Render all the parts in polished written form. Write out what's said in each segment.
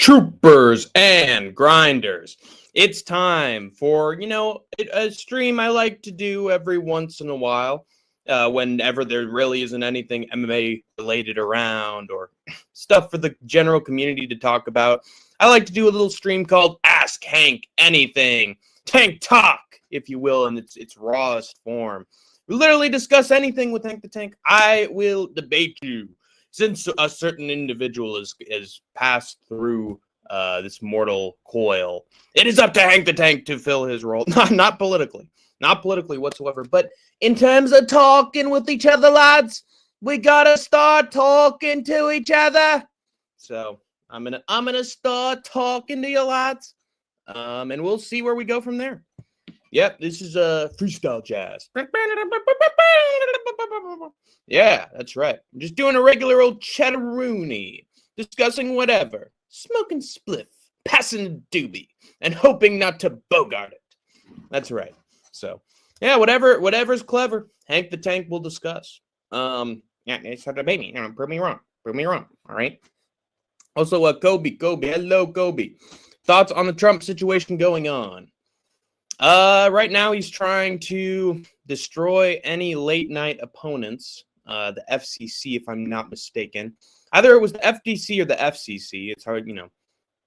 Troopers and grinders. It's time for, a stream I like to do every once in a while, whenever there really isn't anything MMA related around or stuff for the general community to talk about. I like to do a little stream called Ask Hank Anything. Tank Talk, if you will, in its rawest form. We literally discuss anything with Hank the Tank. I will debate you. Since a certain individual is passed through this mortal coil, it is up to Hank the Tank to fill his role. Not politically whatsoever, but in terms of talking with each other, lads, we gotta start talking to each other. So I'm gonna start talking to you, lads, and we'll see where we go from there. Yep, this is freestyle jazz. Yeah, that's right. I'm just doing a regular old chatteroony, discussing whatever, smoking spliff, passing a doobie, and hoping not to bogart it. That's right. So, yeah, whatever's clever, Hank the Tank will discuss. Yeah, it's hard to baby. Prove me wrong. All right. Also, Kobe, hello, Kobe. Thoughts on the Trump situation going on? Right now he's trying to destroy any late night opponents. The FCC, if I'm not mistaken. Either it was the FDC or the FCC. It's hard,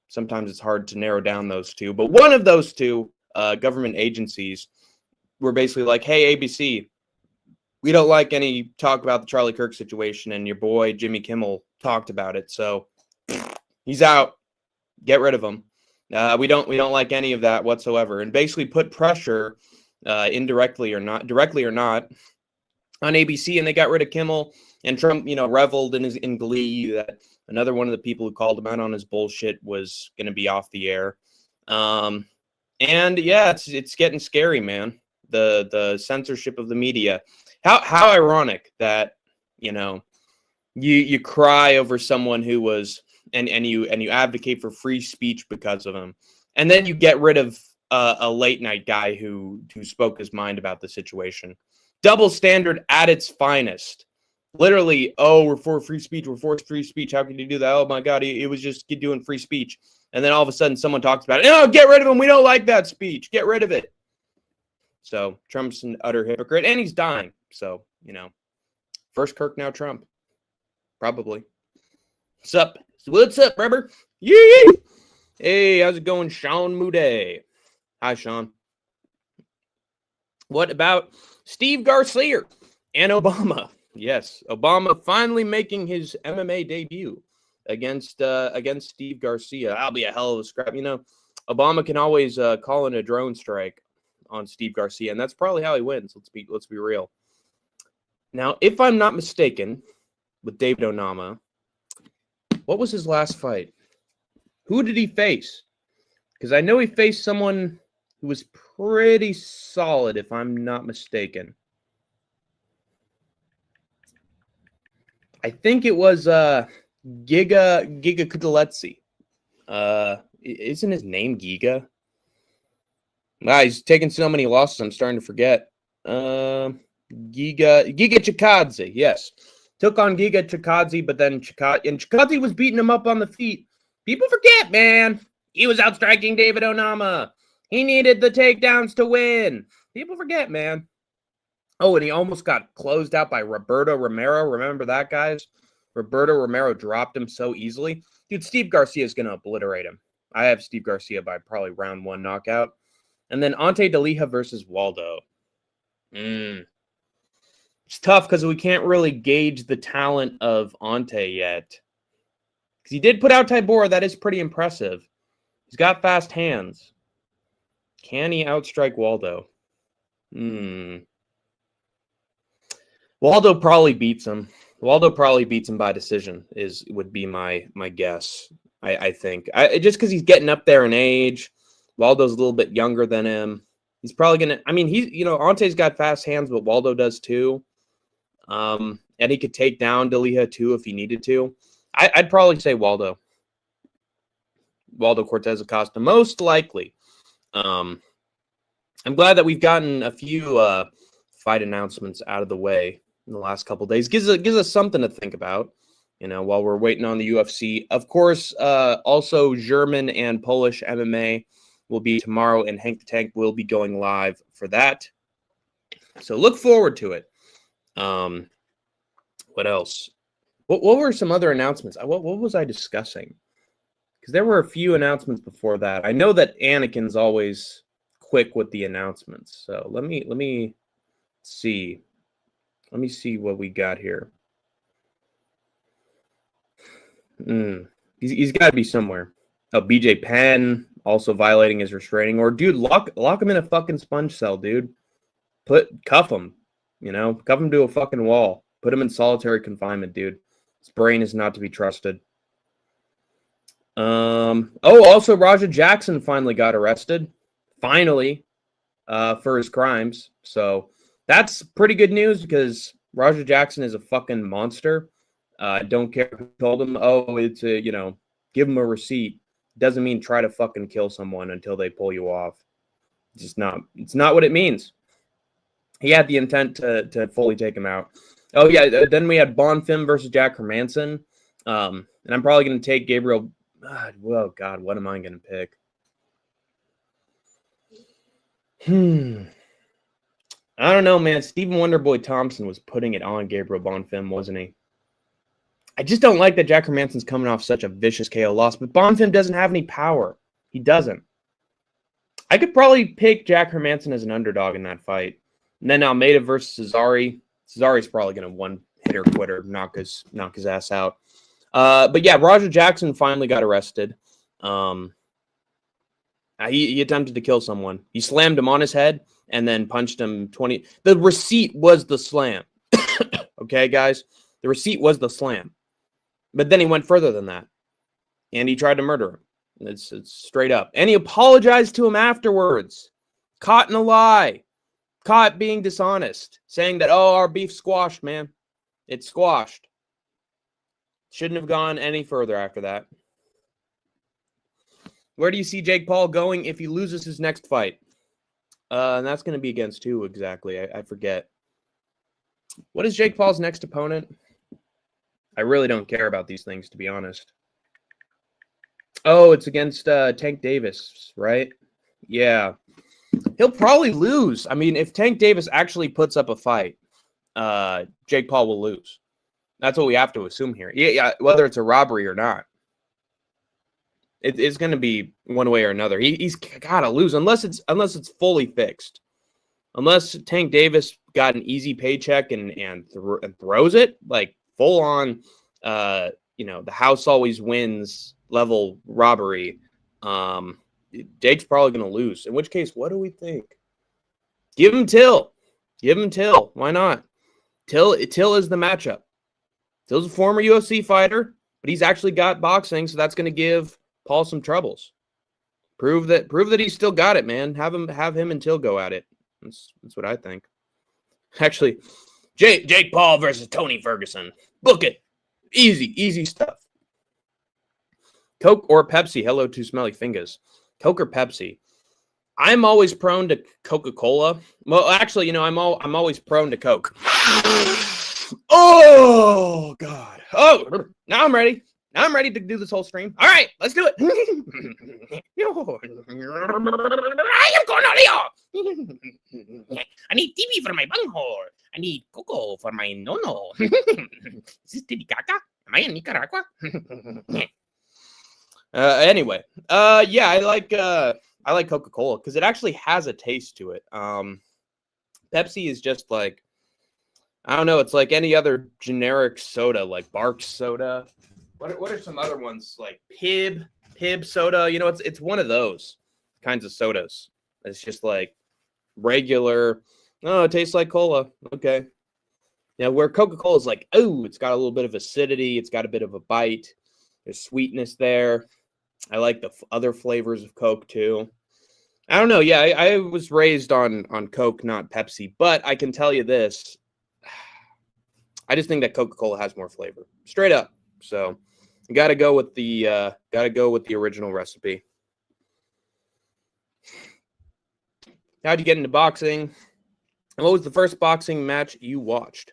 sometimes it's hard to narrow down those two. But one of those two government agencies were basically like, hey, ABC, we don't like any talk about the Charlie Kirk situation, and your boy Jimmy Kimmel talked about it. So he's out. Get rid of him. We don't like any of that whatsoever, and basically put pressure, indirectly or not, directly or not, on ABC, and they got rid of Kimmel. And Trump, reveled in glee that another one of the people who called him out on his bullshit was going to be off the air. And yeah, it's getting scary, man. The censorship of the media. How ironic that you cry over someone who was. And you advocate for free speech because of him, and then you get rid of a late night guy who spoke his mind about the situation. Double standard at its finest. Literally, we're for free speech. We're for free speech. How can you do that? Oh my God, it was just doing free speech, and then all of a sudden someone talks about it. No, get rid of him. We don't like that speech. Get rid of it. So Trump's an utter hypocrite, and he's dying. So first Kirk, now Trump, probably. What's up, brother? Yee! Hey, how's it going, Sean Moody? Hi, Sean. What about Steve Garcia and Obama? Yes, Obama finally making his MMA debut against Steve Garcia. That'll be a hell of a scrap. Obama can always call in a drone strike on Steve Garcia, and that's probably how he wins. Let's be real. Now, if I'm not mistaken, with David Onama, what was his last fight? Who did he face? Because I know he faced someone who was pretty solid, if I'm not mistaken. I think it was Giga Kutuletse. Isn't his name Giga? Wow, he's taking so many losses, I'm starting to forget. Giga Chikadze, yes. Took on Giga Chikadze, but then Chikadze was beating him up on the feet. People forget, man. He was outstriking David Onama. He needed the takedowns to win. People forget, man. Oh, and he almost got closed out by Roberto Romero. Remember that, guys? Roberto Romero dropped him so easily. Dude, Steve Garcia is going to obliterate him. I have Steve Garcia by probably round 1 knockout. And then Ante Delija versus Waldo. It's tough because we can't really gauge the talent of Ante yet. Because he did put out Tybura. That is pretty impressive. He's got fast hands. Can he outstrike Waldo? Waldo probably beats him. Waldo probably beats him by decision would be my guess. I think. Just because he's getting up there in age. Waldo's a little bit younger than him. He's probably going to... I mean, Ante's got fast hands, but Waldo does too. And he could take down Delija too if he needed to. I'd probably say Waldo. Waldo Cortez Acosta, most likely. I'm glad that we've gotten a few fight announcements out of the way in the last couple of days. Gives us something to think about. while we're waiting on the UFC. Of course, also German and Polish MMA will be tomorrow, and Hank the Tank will be going live for that. So look forward to it. What else? What were some other announcements? What was I discussing? Because there were a few announcements before that. I know that Anakin's always quick with the announcements. So let me see. Let me see what we got here. He's got to be somewhere. Oh, BJ Penn also violating his restraining order. Dude, lock him in a fucking sponge cell, dude. Cuff him. Cuff him to a fucking wall. Put him in solitary confinement, dude. His brain is not to be trusted. Also Raja Jackson finally got arrested. Finally, for his crimes. So that's pretty good news because Raja Jackson is a fucking monster. Don't care who told him, it's give him a receipt. Doesn't mean try to fucking kill someone until they pull you off. It's not what it means. He had the intent to fully take him out. Oh yeah, then we had Bonfim versus Jack Hermanson. And I'm probably going to take Gabriel. Oh God, what am I going to pick? I don't know, man. Stephen Wonderboy Thompson was putting it on Gabriel Bonfim, wasn't he? I just don't like that Jack Hermanson's coming off such a vicious KO loss, but Bonfim doesn't have any power. He doesn't. I could probably pick Jack Hermanson as an underdog in that fight. And then Almeida versus Cesare. Cesare's probably going to one-hitter quitter, knock his ass out. But yeah, Raja Jackson finally got arrested. He attempted to kill someone. He slammed him on his head and then punched him 20. The receipt was the slam. Okay, guys? The receipt was the slam. But then he went further than that. And he tried to murder him. It's straight up. And he apologized to him afterwards. Caught in a lie. Caught being dishonest. Saying that, our beef squashed, man. It's squashed. Shouldn't have gone any further after that. Where do you see Jake Paul going if he loses his next fight? And that's going to be against who exactly? I forget. What is Jake Paul's next opponent? I really don't care about these things, to be honest. Oh, it's against Tank Davis, right? Yeah. He'll probably lose. I mean, if Tank Davis actually puts up a fight, Jake Paul will lose. That's what we have to assume here. Yeah, whether it's a robbery or not. It's going to be one way or another. He's got to lose unless it's fully fixed. Unless Tank Davis got an easy paycheck and throws it like full on, the house always wins level robbery. Jake's probably going to lose. In which case, what do we think? Give him Till. Why not? Till is the matchup. Till's a former UFC fighter, but he's actually got boxing, so that's going to give Paul some troubles. Prove that he's still got it, man. Have him and Till go at it. That's what I think. Actually, Jake Paul versus Tony Ferguson. Book it. Easy stuff. Coke or Pepsi? Hello to Smelly Fingers. Coke or Pepsi? I'm always prone to Coca-Cola. Well, actually, I'm always prone to Coke. Oh God. Oh, now I'm ready. Now I'm ready to do this whole stream. All right, let's do it. I am Cornelio. I need TV for my bunghole. I need cocoa for my nono. Is this Titicaca? Am I in Nicaragua? Anyway, yeah, I like Coca-Cola because it actually has a taste to it. Pepsi is just like, I don't know. It's like any other generic soda, like Barks soda. What are some other ones like Pib soda? It's one of those kinds of sodas. It's just like regular. Oh, it tastes like cola. Okay. Now, where Coca-Cola is like, it's got a little bit of acidity. It's got a bit of a bite. There's sweetness there. I like the other flavors of Coke too. I don't know. Yeah, I was raised on Coke, not Pepsi. But I can tell you this. I just think that Coca-Cola has more flavor. Straight up. So you gotta go with the original recipe. How'd you get into boxing? And what was the first boxing match you watched?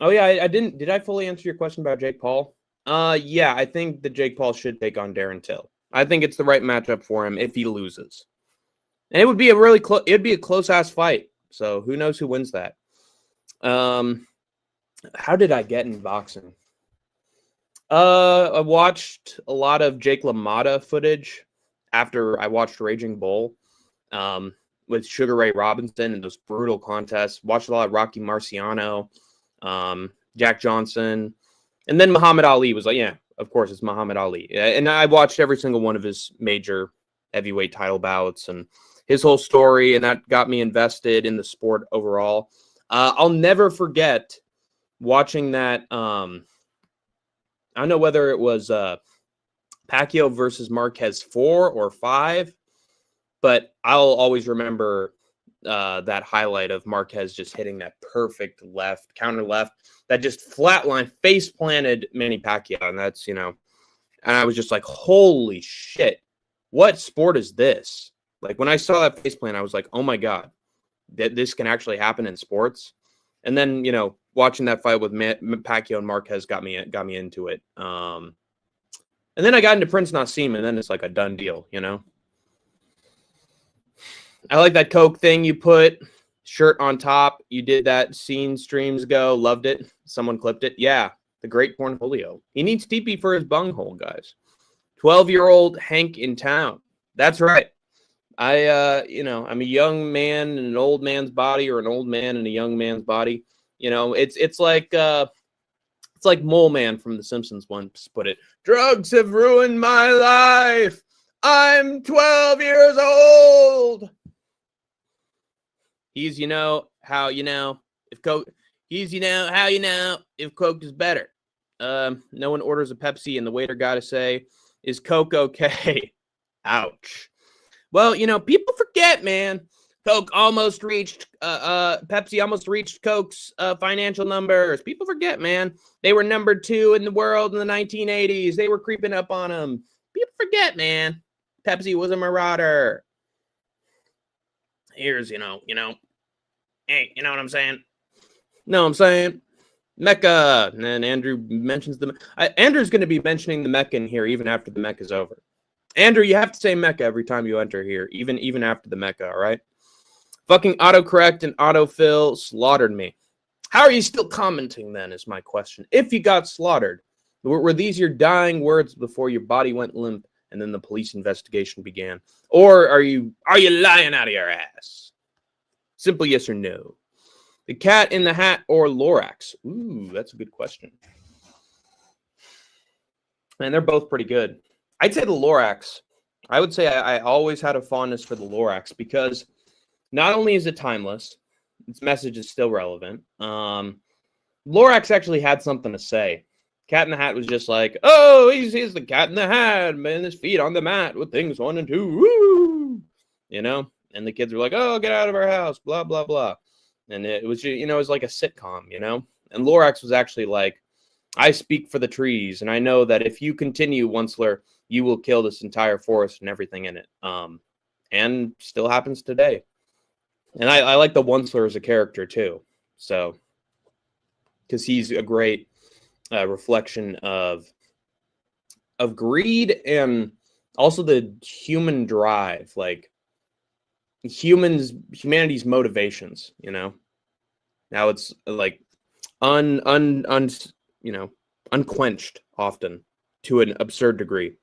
Oh yeah, I didn't. Did I fully answer your question about Jake Paul? Yeah, I think that Jake Paul should take on Darren Till. I think it's the right matchup for him if he loses, and it would be a really close. It'd be a close ass fight. So who knows who wins that? Um, how did I get in boxing? I watched a lot of Jake LaMotta footage after I watched Raging Bull. With Sugar Ray Robinson and those brutal contests. Watched a lot of Rocky Marciano, Jack Johnson, and then Muhammad Ali was like, yeah, of course it's Muhammad Ali. And I watched every single one of his major heavyweight title bouts and his whole story, and that got me invested in the sport overall. I'll never forget watching that. I don't know whether it was Pacquiao versus Marquez 4 or 5. But I'll always remember that highlight of Marquez just hitting that perfect counter left, that just flatline face planted Manny Pacquiao. And that's, and I was just like, holy shit, what sport is this? Like when I saw that face plant, I was like, oh my God, that this can actually happen in sports. And then, watching that fight with Pacquiao and Marquez got me into it. And then I got into Prince Nassim, and then it's like a done deal, I like that Coke thing you put, shirt on top. You did that scene streams ago. Loved it. Someone clipped it. Yeah, the great Cornholio. He needs TP for his bunghole, guys. 12-year-old Hank in town. That's right. I'm a young man in an old man's body, or an old man in a young man's body. It's like Mole Man from The Simpsons once put it. Drugs have ruined my life. I'm 12 years old. He's how if Coke. He's how if Coke is better. No one orders a Pepsi, and the waiter got to say, "Is Coke okay?" Ouch. Well, people forget, man. Coke almost reached. Pepsi almost reached Coke's financial numbers. People forget, man. They were number 2 in the world in the 1980s. They were creeping up on them. People forget, man. Pepsi was a marauder. Here's, hey, you know what I'm saying? No, I'm saying Mecca. And then Andrew mentions Andrew's going to be mentioning the Mecca in here even after the Mecca is over. Andrew, you have to say Mecca every time you enter here, even after the Mecca, all right? Fucking autocorrect and autofill slaughtered me. How are you still commenting then, is my question. If you got slaughtered, were these your dying words before your body went limp and then the police investigation began? Or are you lying out of your ass? Simple yes or no. The Cat in the Hat or Lorax? Ooh, that's a good question. Man, they're both pretty good. I'd say the Lorax. I would say I always had a fondness for the Lorax because not only is it timeless, its message is still relevant. Lorax actually had something to say. Cat in the Hat was just like, oh, he's the Cat in the Hat, man, his feet on the mat with things 1 and 2, woo! And the kids were like, oh, get out of our house, blah, blah, blah. And it was, it was like a sitcom, And Lorax was actually like, I speak for the trees, and I know that if you continue, Onceler, you will kill this entire forest and everything in it. And still happens today. And I like the Onceler as a character too. So, because he's a great reflection of greed and also the human drive, like humanity's motivations. Now it's like unquenched often to an absurd degree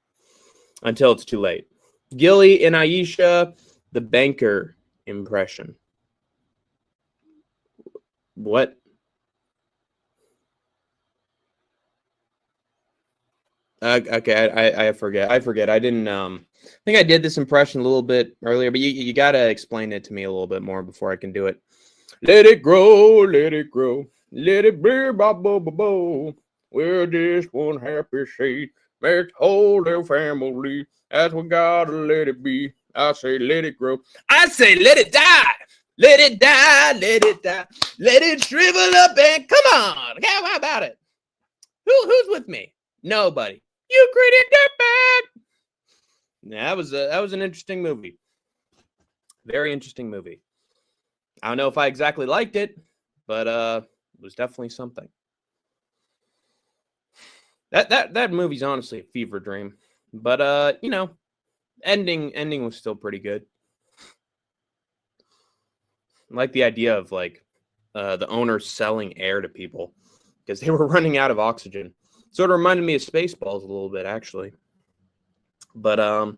until it's too late. Gilly and Aisha, the banker impression. What? Okay, I forget. I didn't. I think I did this impression a little bit earlier, but you gotta explain it to me a little bit more before I can do it. Let it grow, let it grow, let it be, bo bo bo bo. We're just one happy seed. Let's hold our family. That's what gotta let it be. I say let it grow. I say let it die. Let it die. Let it die. Let it shrivel up and come on. How about it? Who's with me? Nobody. You greedy dirtbag. Yeah, that was an interesting movie. Very interesting movie. I don't know if I exactly liked it, but it was definitely something. That movie's honestly a fever dream. But ending was still pretty good. I like the idea of like the owner selling air to people because they were running out of oxygen. Sort of reminded me of Spaceballs a little bit, actually. But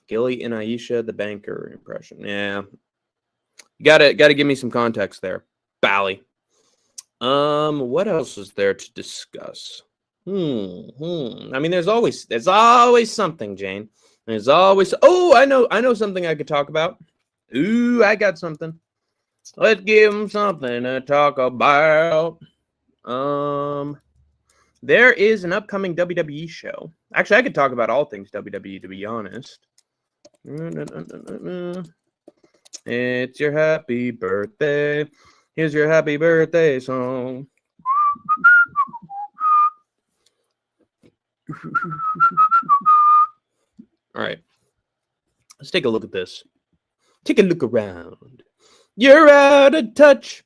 Gilly and Aisha, the banker impression. Yeah, you gotta give me some context there, Bally. What else is there to discuss? I mean, there's always something, Jane. There's always. Oh, I know something I could talk about. Ooh, I got something. Let's give them something to talk about. There is an upcoming WWE show. Actually, I could talk about all things WWE, to be honest. It's your happy birthday. Here's your happy birthday song. All right. Let's take a look at this. Take a look around. You're out of touch.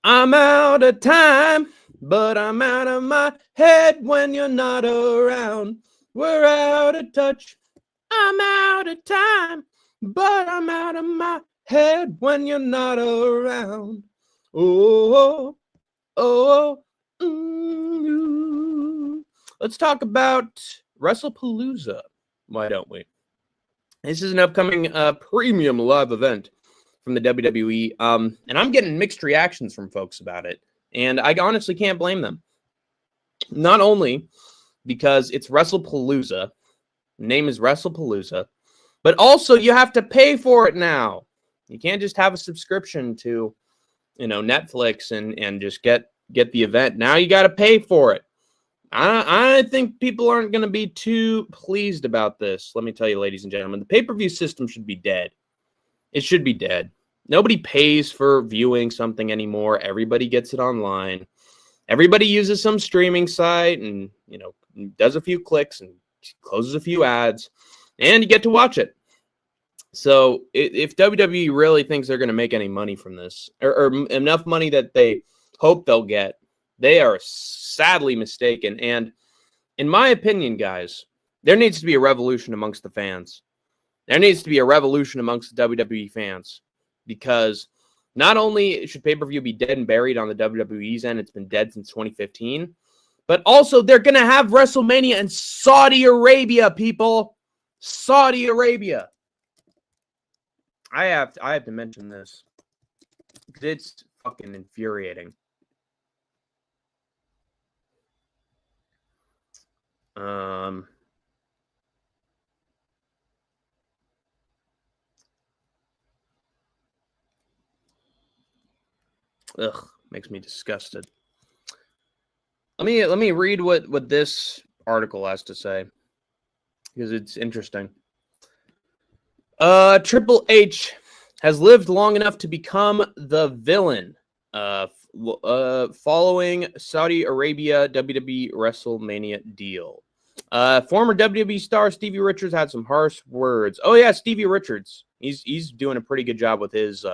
I'm out of time. But I'm out of my head when you're not around. We're out of touch. I'm out of time. But I'm out of my head when you're not around. Oh, oh, Let's talk about WrestlePalooza. Why don't we? This is an upcoming premium live event from the WWE. And I'm getting mixed reactions from folks about it. And I honestly can't blame them. Not only because it's WrestlePalooza, the name is WrestlePalooza, but also you have to pay for it now. You can't just have a subscription to, Netflix and just get the event. Now you got to pay for it. I think people aren't going to be too pleased about this. Let me tell you, ladies and gentlemen, the pay-per-view system should be dead. It should be dead. Nobody pays for viewing something anymore. Everybody gets it online. Everybody uses some streaming site and, does a few clicks and closes a few ads, and you get to watch it. So if WWE really thinks they're going to make any money from this, or enough money that they hope they'll get, they are sadly mistaken. And in my opinion, guys, there needs to be a revolution amongst the fans. There needs to be a revolution amongst the WWE fans, because not only should pay-per-view be dead and buried on the WWE's end, it's been dead since 2015, but also they're going to have WrestleMania in Saudi Arabia, people. Saudi Arabia. I have to mention this because it's fucking infuriating. Makes me disgusted. Let me read what this article has to say, because it's interesting. Triple H has lived long enough to become the villain following Saudi Arabia WWE WrestleMania deal. Former WWE star Stevie Richards had some harsh words. Oh yeah, Stevie Richards. He's doing a pretty good job with his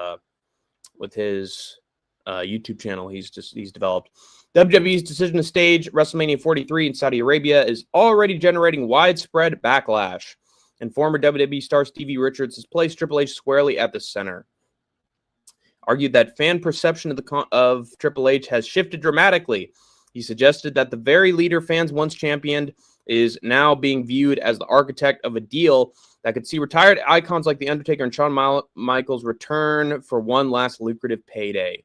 YouTube channel he's developed. WWE's decision to stage WrestleMania 43 in Saudi Arabia is already generating widespread backlash, and former WWE star Stevie Richards has placed Triple H squarely at the center. Argued that fan perception of Triple H has shifted dramatically. He suggested that the very leader fans once championed is now being viewed as the architect of a deal that could see retired icons like The Undertaker and Shawn Michaels return for one last lucrative payday.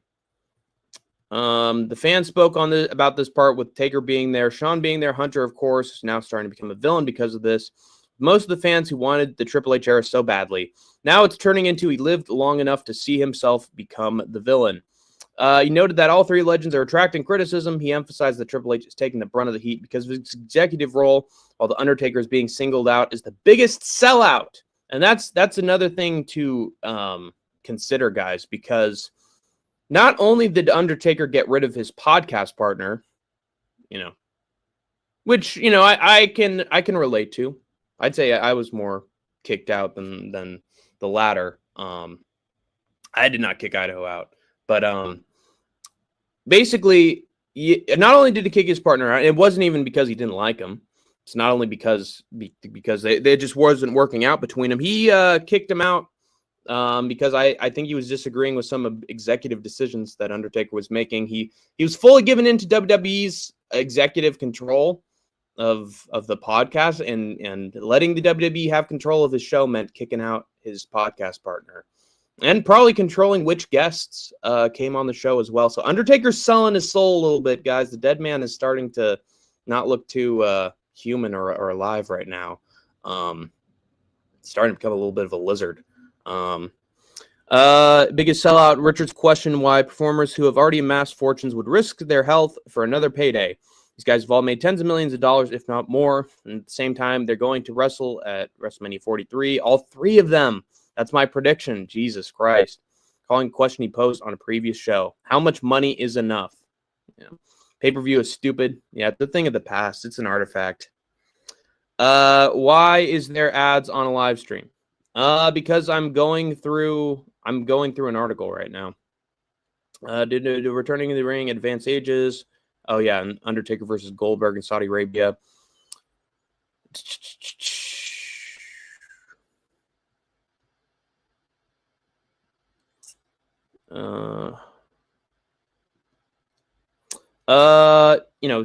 The fans spoke about this part, with Taker being there, Shawn being there, Hunter, of course, is now starting to become a villain because of this. Most of the fans who wanted the Triple H era so badly, now it's turning into he lived long enough to see himself become the villain. He noted that all three legends are attracting criticism. He emphasized that Triple H is taking the brunt of the heat because of his executive role, while The Undertaker is being singled out as the biggest sellout. And that's another thing to consider, guys, because not only did Undertaker get rid of his podcast partner, which I can relate to. I'd say I was more kicked out than the latter. I did not kick Idaho out, but basically not only did he kick his partner out, it wasn't even because he didn't like him. It's not only because they just wasn't working out between them. He kicked him out because I think he was disagreeing with some executive decisions that Undertaker was making. He was fully given into WWE's executive control of the podcast, and letting the WWE have control of his show meant kicking out his podcast partner. And probably controlling which guests came on the show as well. So Undertaker's selling his soul a little bit, guys. The dead man is starting to not look too human or alive right now. Starting to become a little bit of a lizard. Biggest sellout. Richards questioned why performers who have already amassed fortunes would risk their health for another payday. These guys have all made tens of millions of dollars, if not more. And at the same time, they're going to wrestle at WrestleMania 43. All three of them. That's my prediction. Jesus Christ. Calling question he posed on a previous show. How much money is enough? Yeah. Pay-per-view is stupid. Yeah, it's a thing of the past. It's an artifact. Why is there ads on a live stream? Because I'm going through an article right now. Returning to the ring, advanced ages. Oh yeah, and Undertaker versus Goldberg in Saudi Arabia.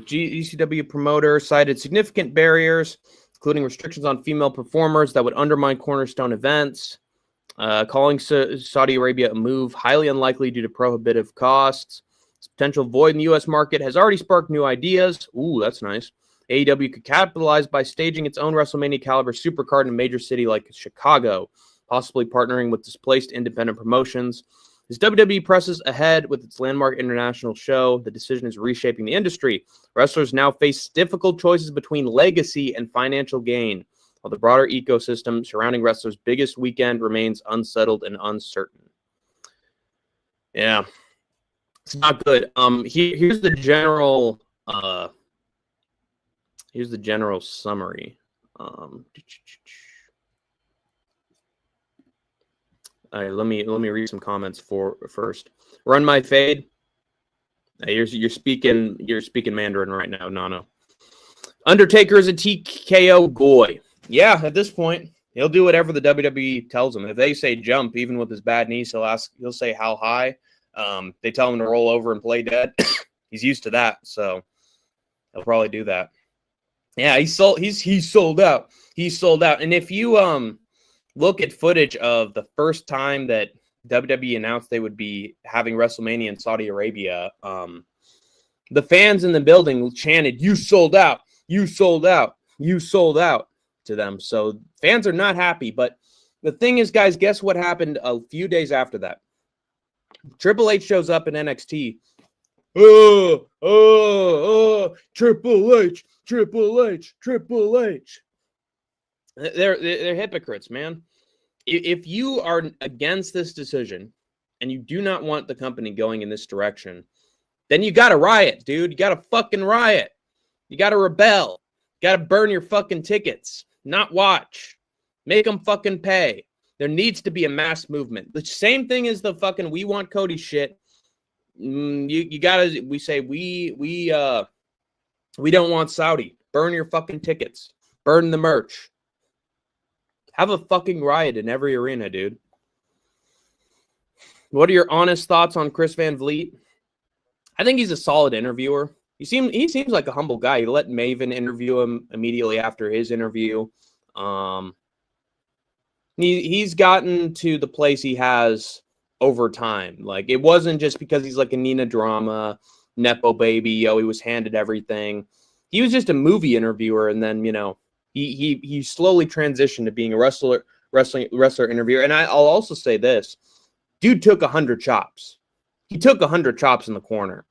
GCW promoter cited significant barriers, including restrictions on female performers that would undermine cornerstone events, calling Saudi Arabia a move highly unlikely due to prohibitive costs. This potential void in the U.S. market has already sparked new ideas. Ooh, that's nice. AEW could capitalize by staging its own WrestleMania caliber supercard in a major city like Chicago, possibly partnering with displaced independent promotions. As WWE presses ahead with its landmark international show, the decision is reshaping the industry. Wrestlers now face difficult choices between legacy and financial gain, while the broader ecosystem surrounding wrestlers' biggest weekend remains unsettled and uncertain. Yeah, it's not good. Here's the general summary. All right, let me read some comments first. Run my fade. You're speaking Mandarin right now, Nano. Undertaker is a TKO goy. Yeah, at this point, he'll do whatever the WWE tells him. If they say jump, even with his bad knees, he'll say how high. They tell him to roll over and play dead. He's used to that, so he'll probably do that. Yeah, he's sold out. He's sold out. And if you look at footage of the first time that WWE announced they would be having WrestleMania in Saudi Arabia, the fans in the building chanted, "You sold out! You sold out! You sold out!" to them. So fans are not happy. But the thing is, guys, guess what happened a few days after that? Triple H shows up in NXT. Triple H, Triple H, Triple H. They're hypocrites, man. If you are against this decision and you do not want the company going in this direction, then you got to riot, dude. You got to fucking riot. You got to rebel. You got to burn your fucking tickets, not watch. Make them fucking pay. There needs to be a mass movement. The same thing as the fucking "we want Cody" shit. You gotta. We say we don't want Saudi. Burn your fucking tickets. Burn the merch. Have a fucking riot in every arena, dude. What are your honest thoughts on Chris Van Vliet? I think he's a solid interviewer. He seems like a humble guy. He let Maven interview him immediately after his interview. He's gotten to the place he has over time. Like, it wasn't just because he's like a Nina drama, Nepo baby, he was handed everything. He was just a movie interviewer, and then, he slowly transitioned to being a wrestler interviewer. And I'll also say this. Dude took 100 chops. He took 100 chops in the corner.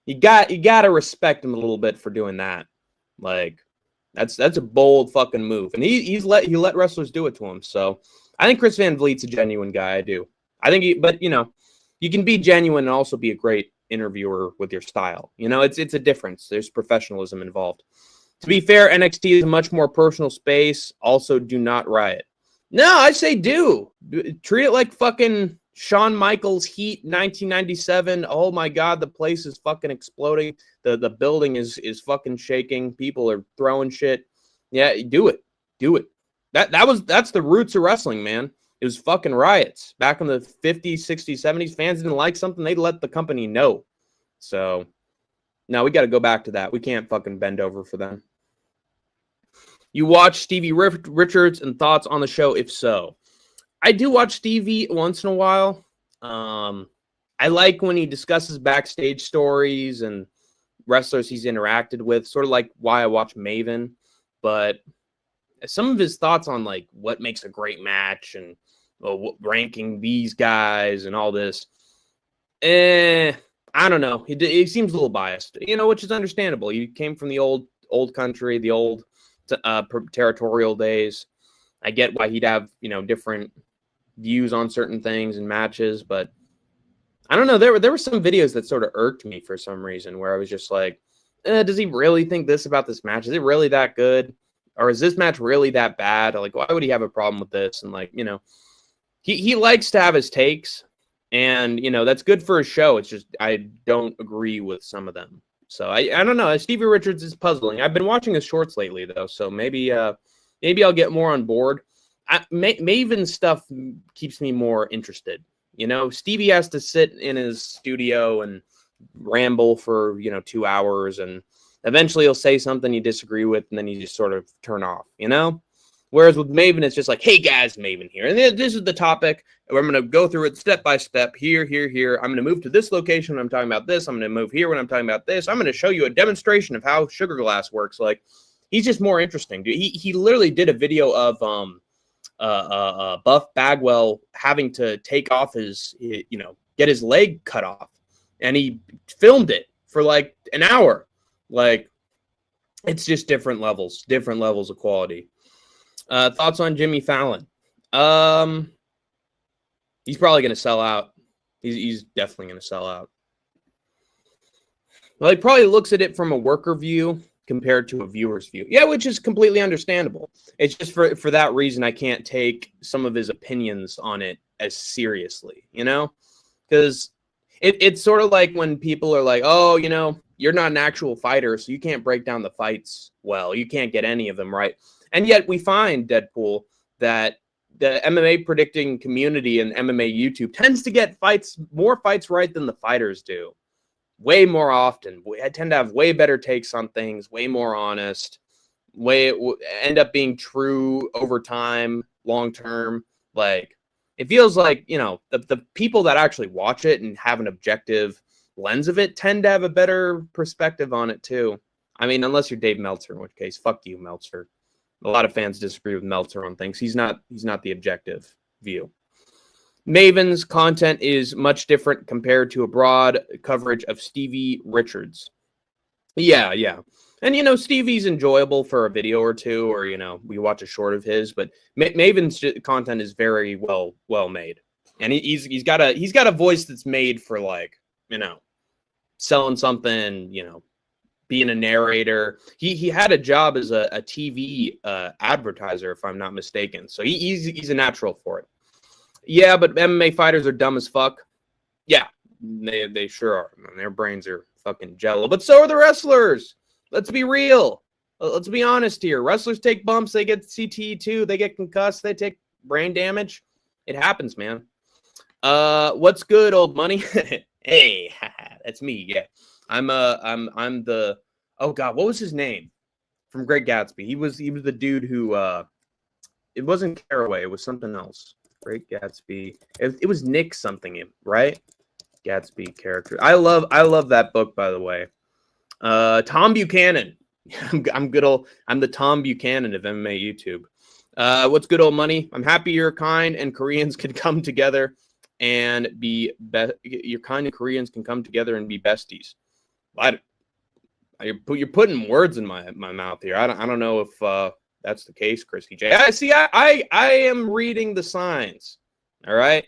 You got to respect him a little bit for doing that. Like, that's a bold fucking move. And he let wrestlers do it to him. So I think Chris Van Vliet's a genuine guy. I do. I think you can be genuine and also be a great interviewer with your style. It's a difference. There's professionalism involved. To be fair, NXT is a much more personal space. Also, do not riot. No, I say do. Treat it like fucking Shawn Michaels Heat 1997. Oh my God, the place is fucking exploding. The building is fucking shaking. People are throwing shit. Yeah, do it. Do it. That's the roots of wrestling, man. It was fucking riots back in the 50s, 60s, 70s. Fans didn't like something, they'd let the company know. So now we got to go back to that. We can't fucking bend over for them. You watch Stevie Richards and thoughts on the show? If so, I do watch Stevie once in a while. I like when he discusses backstage stories and wrestlers he's interacted with, sort of like why I watch Maven. But some of his thoughts on like what makes a great match and ranking these guys and all this, I don't know. He seems a little biased, which is understandable. He came from the old country, the old territorial days. I get why he'd have different views on certain things and matches, but I don't know. There were some videos that sort of irked me for some reason, where I was just like, does he really think this about this match? Is it really that good? Or is this match really that bad? Like, why would he have a problem with this? And like, he likes to have his takes, and that's good for a show. It's just I don't agree with some of them. So I don't know. Stevie Richards is puzzling. I've been watching his shorts lately though, so maybe I'll get more on board. Maven's stuff keeps me more interested. Stevie has to sit in his studio and ramble for 2 hours, and eventually he'll say something you disagree with, and then you just sort of turn off. Whereas with Maven, it's just like, hey guys, Maven here, and this is the topic. I'm going to go through it step by step. Here. I'm going to move to this location when I'm talking about this. I'm going to move here when I'm talking about this. I'm going to show you a demonstration of how Sugar Glass works. Like, he's just more interesting, dude. He literally did a video of Buff Bagwell having to take off his, get his leg cut off, and he filmed it for like an hour. Like, it's just different levels of quality. Thoughts on Jimmy Fallon? He's probably going to sell out. He's definitely going to sell out. Well, he probably looks at it from a worker view compared to a viewer's view. Yeah, which is completely understandable. It's just for that reason I can't take some of his opinions on it as seriously, because it's sort of like when people are like, oh, you're not an actual fighter, so you can't break down the fights well. You can't get any of them right. And yet we find, Deadpool, that the MMA predicting community and MMA YouTube tends to get more fights right than the fighters do. Way more often. I tend to have way better takes on things, way more honest, end up being true over time, long term. Like, it feels like, the people that actually watch it and have an objective lens of it tend to have a better perspective on it too. I mean, unless you're Dave Meltzer, in which case, fuck you, Meltzer. A lot of fans disagree with Meltzer on things. He's not the objective view. Maven's content is much different compared to a broad coverage of Stevie Richards. Yeah. And, Stevie's enjoyable for a video or two, or, we watch a short of his, but Maven's content is very well made. And he's got a voice that's made for, like, selling something, being a narrator. He had a job as a TV advertiser, if I'm not mistaken. So he's a natural for it. Yeah, but MMA fighters are dumb as fuck. Yeah, they sure are. Man, their brains are fucking jello. But so are the wrestlers. Let's be real. Let's be honest here. Wrestlers take bumps. They get CTE too. They get concussed. They take brain damage. It happens, man. What's good, old money? Hey, that's me. Yeah, I'm the. Oh God, what was his name from Great Gatsby? He was the dude who. It wasn't Caraway. It was something else. Great Gatsby. It was Nick something, right? Gatsby character. I love that book, by the way. Tom Buchanan. I'm the Tom Buchanan of MMA YouTube. What's good, old money? I'm happy your kind and Koreans can come together and your kind of Koreans can come together and be besties. You're putting words in my mouth here. I don't know if that's the case, Christy J. I am reading the signs. All right.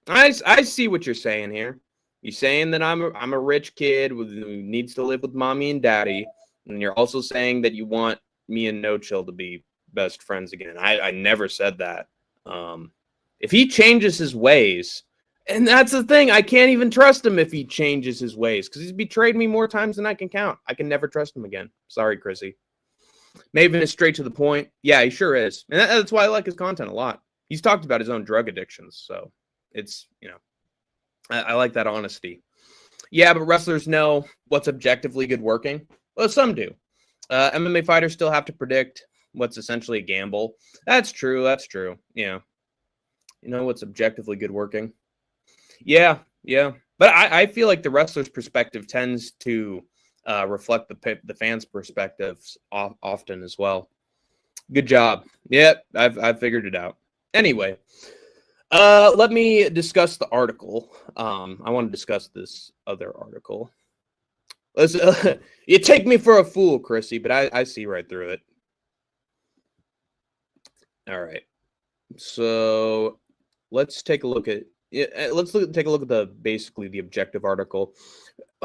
I see what you're saying here. You're saying that I'm a rich kid who needs to live with mommy and daddy, and you're also saying that you want me and No Chill to be best friends again. I never said that. If he changes his ways, And that's the thing. I can't even trust him if he changes his ways because he's betrayed me more times than I can count. I can never trust him again. Sorry, Chrissy. Maven is straight to the point. Yeah, he sure is. And that's why I like his content a lot. He's talked about his own drug addictions. So it's, I like that honesty. Yeah, but wrestlers know what's objectively good working. Well, some do. MMA fighters still have to predict what's essentially a gamble. That's true. That's true. Yeah. You know what's objectively good working? Yeah. But I feel like the wrestler's perspective tends to reflect the fans' perspectives often as well. Good job. Yep, I've figured it out. Anyway, let me discuss the article. I want to discuss this other article. Let's. You take me for a fool, Chrissy, but I see right through it. All right. So let's take a look at. Take a look at basically the objective article,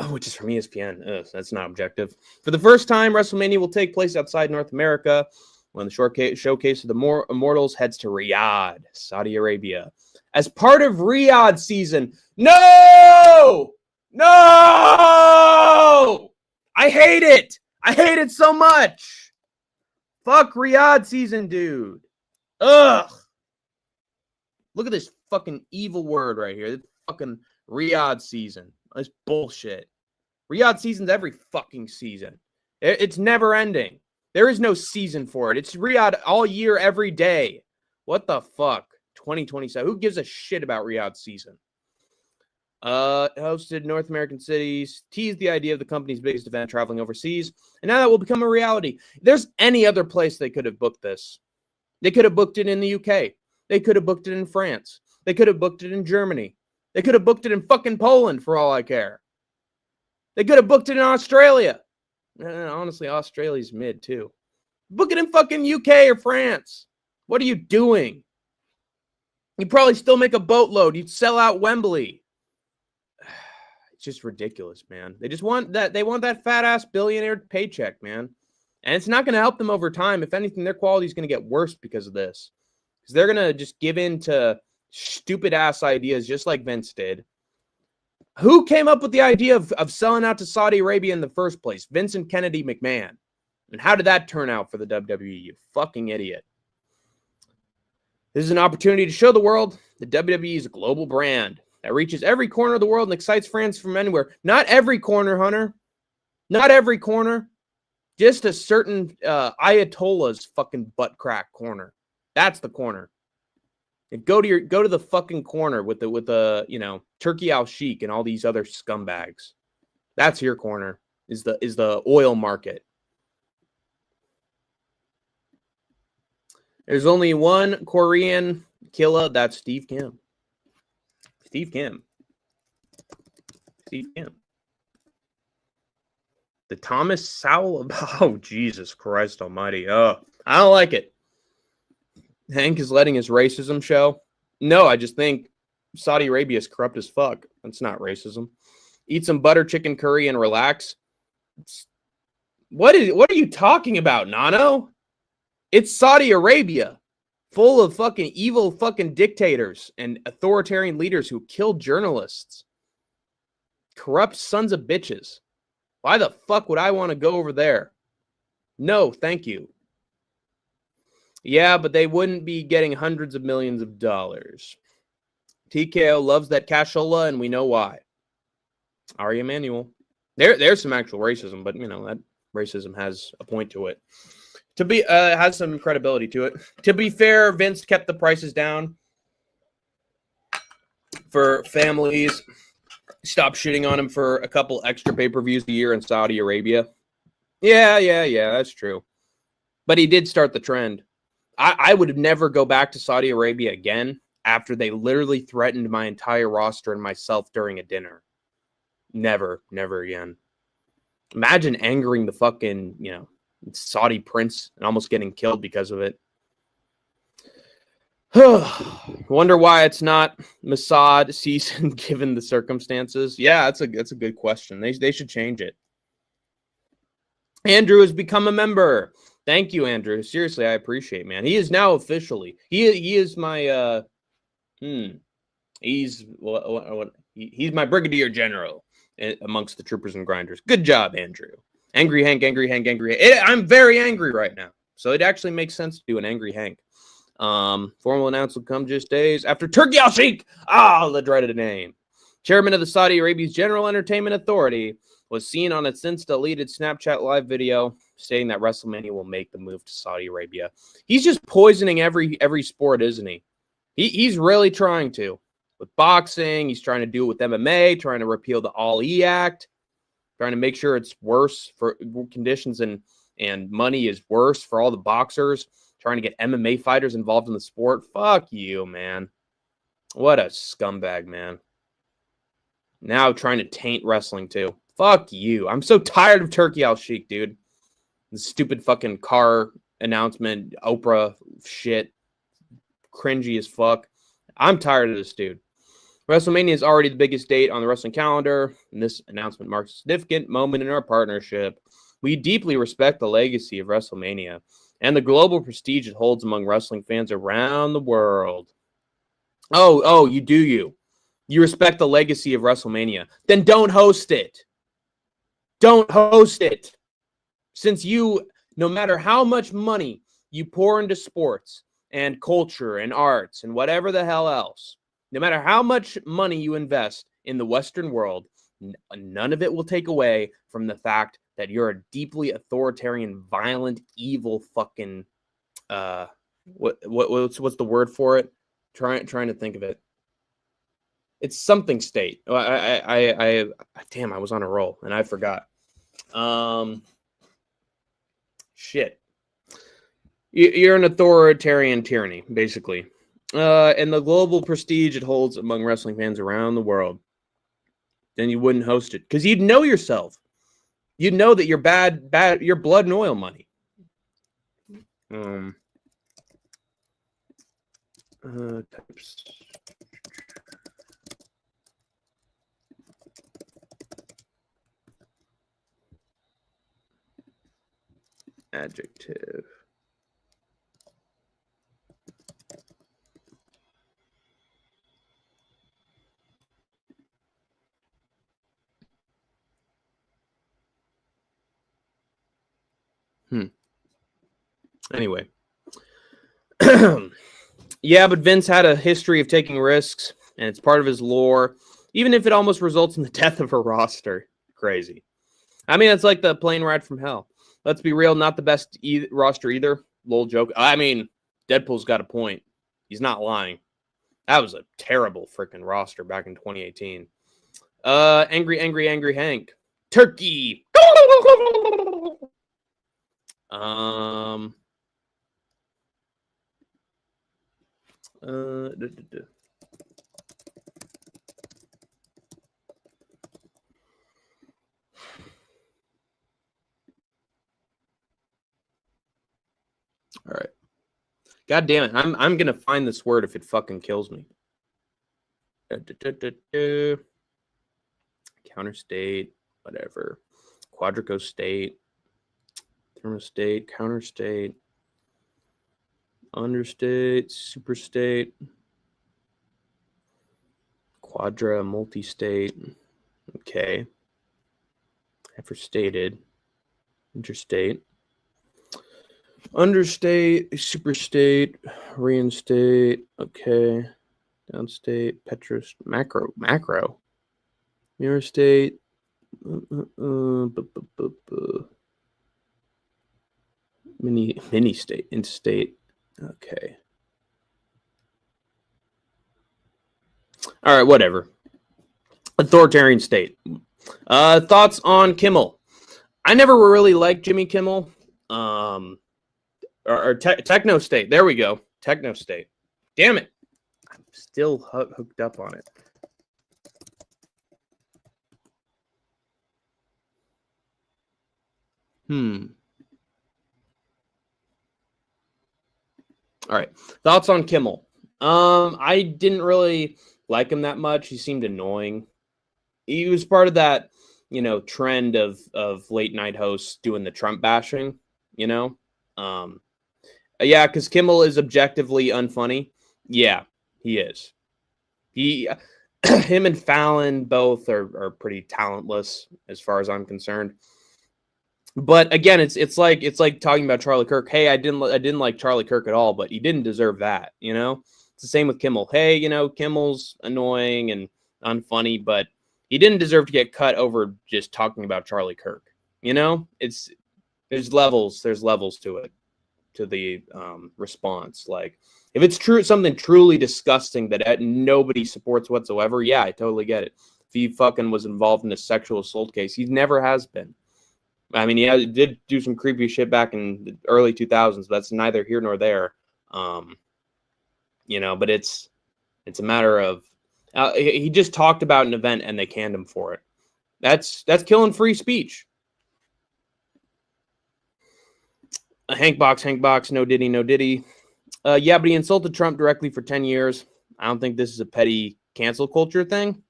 which is from ESPN. That's not objective. For the first time, WrestleMania will take place outside North America when the showcase of the Immortals heads to Riyadh, Saudi Arabia, as part of Riyadh season. No! I hate it. I hate it so much. Fuck Riyadh season, dude. Ugh. Look at this fucking evil word right here. This fucking Riyadh season. That's bullshit. Riyadh season's every fucking season. It's never ending. There is no season for it. It's Riyadh all year, every day. What the fuck? 2027. Who gives a shit about Riyadh season? Hosted North American cities, teased the idea of the company's biggest event traveling overseas, and now that will become a reality. There's any other place they could have booked this. They could have booked it in the UK. They could have booked it in France. They could have booked it in Germany. They could have booked it in fucking Poland for all I care. They could have booked it in Australia. Honestly, Australia's mid too. Book it in fucking UK or France. What are you doing? You'd probably still make a boatload. You'd sell out Wembley. It's just ridiculous, man. They just want that. They want that fat ass billionaire paycheck, man. And it's not going to help them over time. If anything, their quality is going to get worse because of this. Because they're going to just give in to stupid ass ideas just like Vince did. Who came up with the idea of selling out to Saudi Arabia in the first place? Vincent Kennedy McMahon. And how did that turn out for the WWE? You fucking idiot. This is an opportunity to show the world that WWE is a global brand that reaches every corner of the world and excites fans from anywhere. Not every corner, Hunter. Not every corner. Just a certain Ayatollah's fucking butt crack corner. That's the corner. And go to the fucking corner with the Turkey Al Sheikh and all these other scumbags. That's your corner. Is the oil market. There's only one Korean killer. That's Steve Kim. Steve Kim. The Thomas Sowell. Oh, Jesus Christ almighty. Oh, I don't like it. Hank is letting his racism show. No, I just think Saudi Arabia is corrupt as fuck. That's not racism. Eat some butter chicken curry and relax. What are you talking about, Nano? It's Saudi Arabia, full of fucking evil fucking dictators and authoritarian leaders who kill journalists. Corrupt sons of bitches. Why the fuck would I want to go over there? No, thank you. Yeah, but they wouldn't be getting hundreds of millions of dollars. TKO loves that cashola, and we know why. Ari Emanuel. There's some actual racism, but that racism has a point to it. Has some credibility to it. To be fair, Vince kept the prices down for families. Stop shitting on him for a couple extra pay-per-views a year in Saudi Arabia. Yeah, that's true. But he did start the trend. I would never go back to Saudi Arabia again after they literally threatened my entire roster and myself during a dinner. Never again. Imagine angering the fucking, Saudi prince and almost getting killed because of it. Wonder why it's not Mossad season given the circumstances. Yeah, that's a good question. They should change it. Andrew has become a member. Thank you, Andrew. Seriously, I appreciate, man. He is now officially. He is my He's he's my brigadier general amongst the troopers and grinders. Good job, Andrew. Angry Hank, angry Hank, angry Hank. I'm very angry right now, so it actually makes sense to do an angry Hank. Formal announcement will come just days after Turki Al-Sheikh, the dreaded name, chairman of the Saudi Arabia's General Entertainment Authority, was seen on its since deleted Snapchat live video stating that WrestleMania will make the move to Saudi Arabia. He's just poisoning every sport, isn't he? He's really trying to. With boxing, he's trying to do it with MMA, trying to repeal the Ali Act, trying to make sure it's worse for conditions and money is worse for all the boxers, trying to get MMA fighters involved in the sport. Fuck you, man. What a scumbag, man. Now trying to taint wrestling, too. Fuck you. I'm so tired of Turki Al-Sheikh, dude. The stupid fucking car announcement, Oprah shit. Cringy as fuck. I'm tired of this dude. WrestleMania is already the biggest date on the wrestling calendar, and this announcement marks a significant moment in our partnership. We deeply respect the legacy of WrestleMania and the global prestige it holds among wrestling fans around the world. Oh, you do you. You respect the legacy of WrestleMania. Then don't host it. Don't host it. Since you, no matter how much money you pour into sports and culture and arts and whatever the hell else, no matter how much money you invest in the Western world, none of it will take away from the fact that you're a deeply authoritarian, violent, evil fucking what's the word for it? Trying to think of it. It's something state. I damn, I was on a roll and I forgot. Shit. You're an authoritarian tyranny, basically. And the global prestige it holds among wrestling fans around the world. Then you wouldn't host it because you'd know yourself. You'd know that you're bad. You're blood and oil money. Types. Adjective. Anyway. Yeah, but Vince had a history of taking risks, and it's part of his lore, even if it almost results in the death of a roster. Crazy. I mean, it's like the plane ride from hell. Let's be real, not the best roster either. Lol joke. I mean, Deadpool's got a point. He's not lying. That was a terrible freaking roster back in 2018. Angry Hank. Turkey. All right. God damn it. I'm going to find this word if it fucking kills me. Counter state, whatever. Quadrico state. Thermostate, counter state. Understate, superstate. Quadra, multi-state. Okay. Hyperstated. Interstate. Understate, superstate, reinstate, okay, downstate, petros, macro, mirror state, mini state, interstate, okay. All right, whatever. Authoritarian state. Thoughts on Kimmel? I never really liked Jimmy Kimmel. Or Techno State. There we go. Techno State. Damn it. I'm still hooked up on it. All right. Thoughts on Kimmel. I didn't really like him that much. He seemed annoying. He was part of that, trend of late night hosts doing the Trump bashing, Yeah, because Kimmel is objectively unfunny. Yeah, he is. He, him and Fallon both are pretty talentless as far as I'm concerned. But again, it's like talking about Charlie Kirk. Hey, I didn't like Charlie Kirk at all, but he didn't deserve that. You know, it's the same with Kimmel. Hey, you know, Kimmel's annoying and unfunny, but he didn't deserve to get cut over just talking about Charlie Kirk. You know, there's levels to it, to the response. Like if it's true, something truly disgusting that nobody supports whatsoever. Yeah, I totally get it. If he fucking was involved in a sexual assault case, he never has been. I mean, he did do some creepy shit back in the early 2000s. But that's neither here nor there. You know, but it's a matter of he just talked about an event and they canned him for it. That's killing free speech. Hank Box, no diddy. Yeah, but he insulted Trump directly for 10 years. I don't think this is a petty cancel culture thing.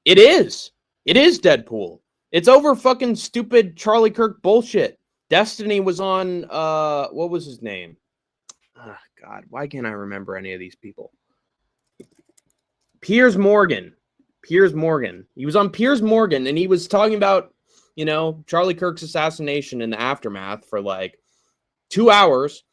It is. It is Deadpool. It's over fucking stupid Charlie Kirk bullshit. Destiny was on, what was his name? Oh, God, why can't I remember any of these people? Piers Morgan. He was on Piers Morgan, and he was talking about, you know, Charlie Kirk's assassination and the aftermath for like 2 hours.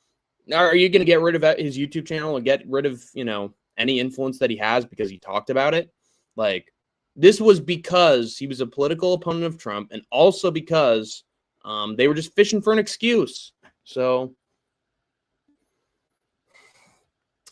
Are you going to get rid of his YouTube channel and get rid of, you know, any influence that he has because he talked about it? Like, this was because he was a political opponent of Trump, and also because they were just fishing for an excuse. So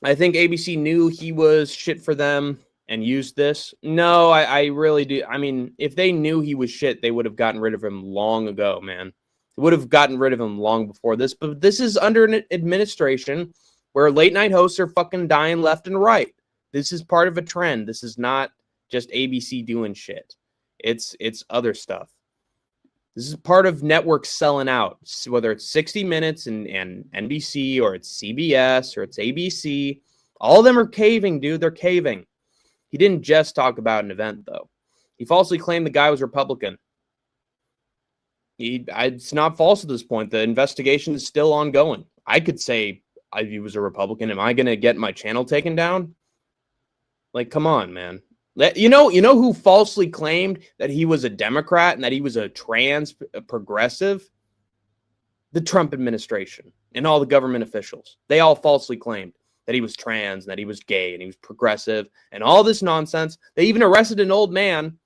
I think ABC knew he was shit for them and used this. No, I really do. I mean, if they knew he was shit, they would have gotten rid of him long ago, man. They would have gotten rid of him long before this. But this is under an administration where late night hosts are fucking dying left and right. This is part of a trend. This is not just ABC doing shit. It's other stuff. This is part of networks selling out, whether it's 60 Minutes and NBC, or it's CBS, or it's ABC. All of them are caving, dude. They're caving. He didn't just talk about an event, though. He falsely claimed the guy was Republican. It's not false at this point. The investigation is still ongoing. I could say he was a Republican. Am I going to get my channel taken down? Like, come on, man. You know who falsely claimed that he was a Democrat and that he was a trans progressive? The Trump administration and all the government officials. They all falsely claimed that he was trans and that he was gay and he was progressive and all this nonsense. They even arrested an old man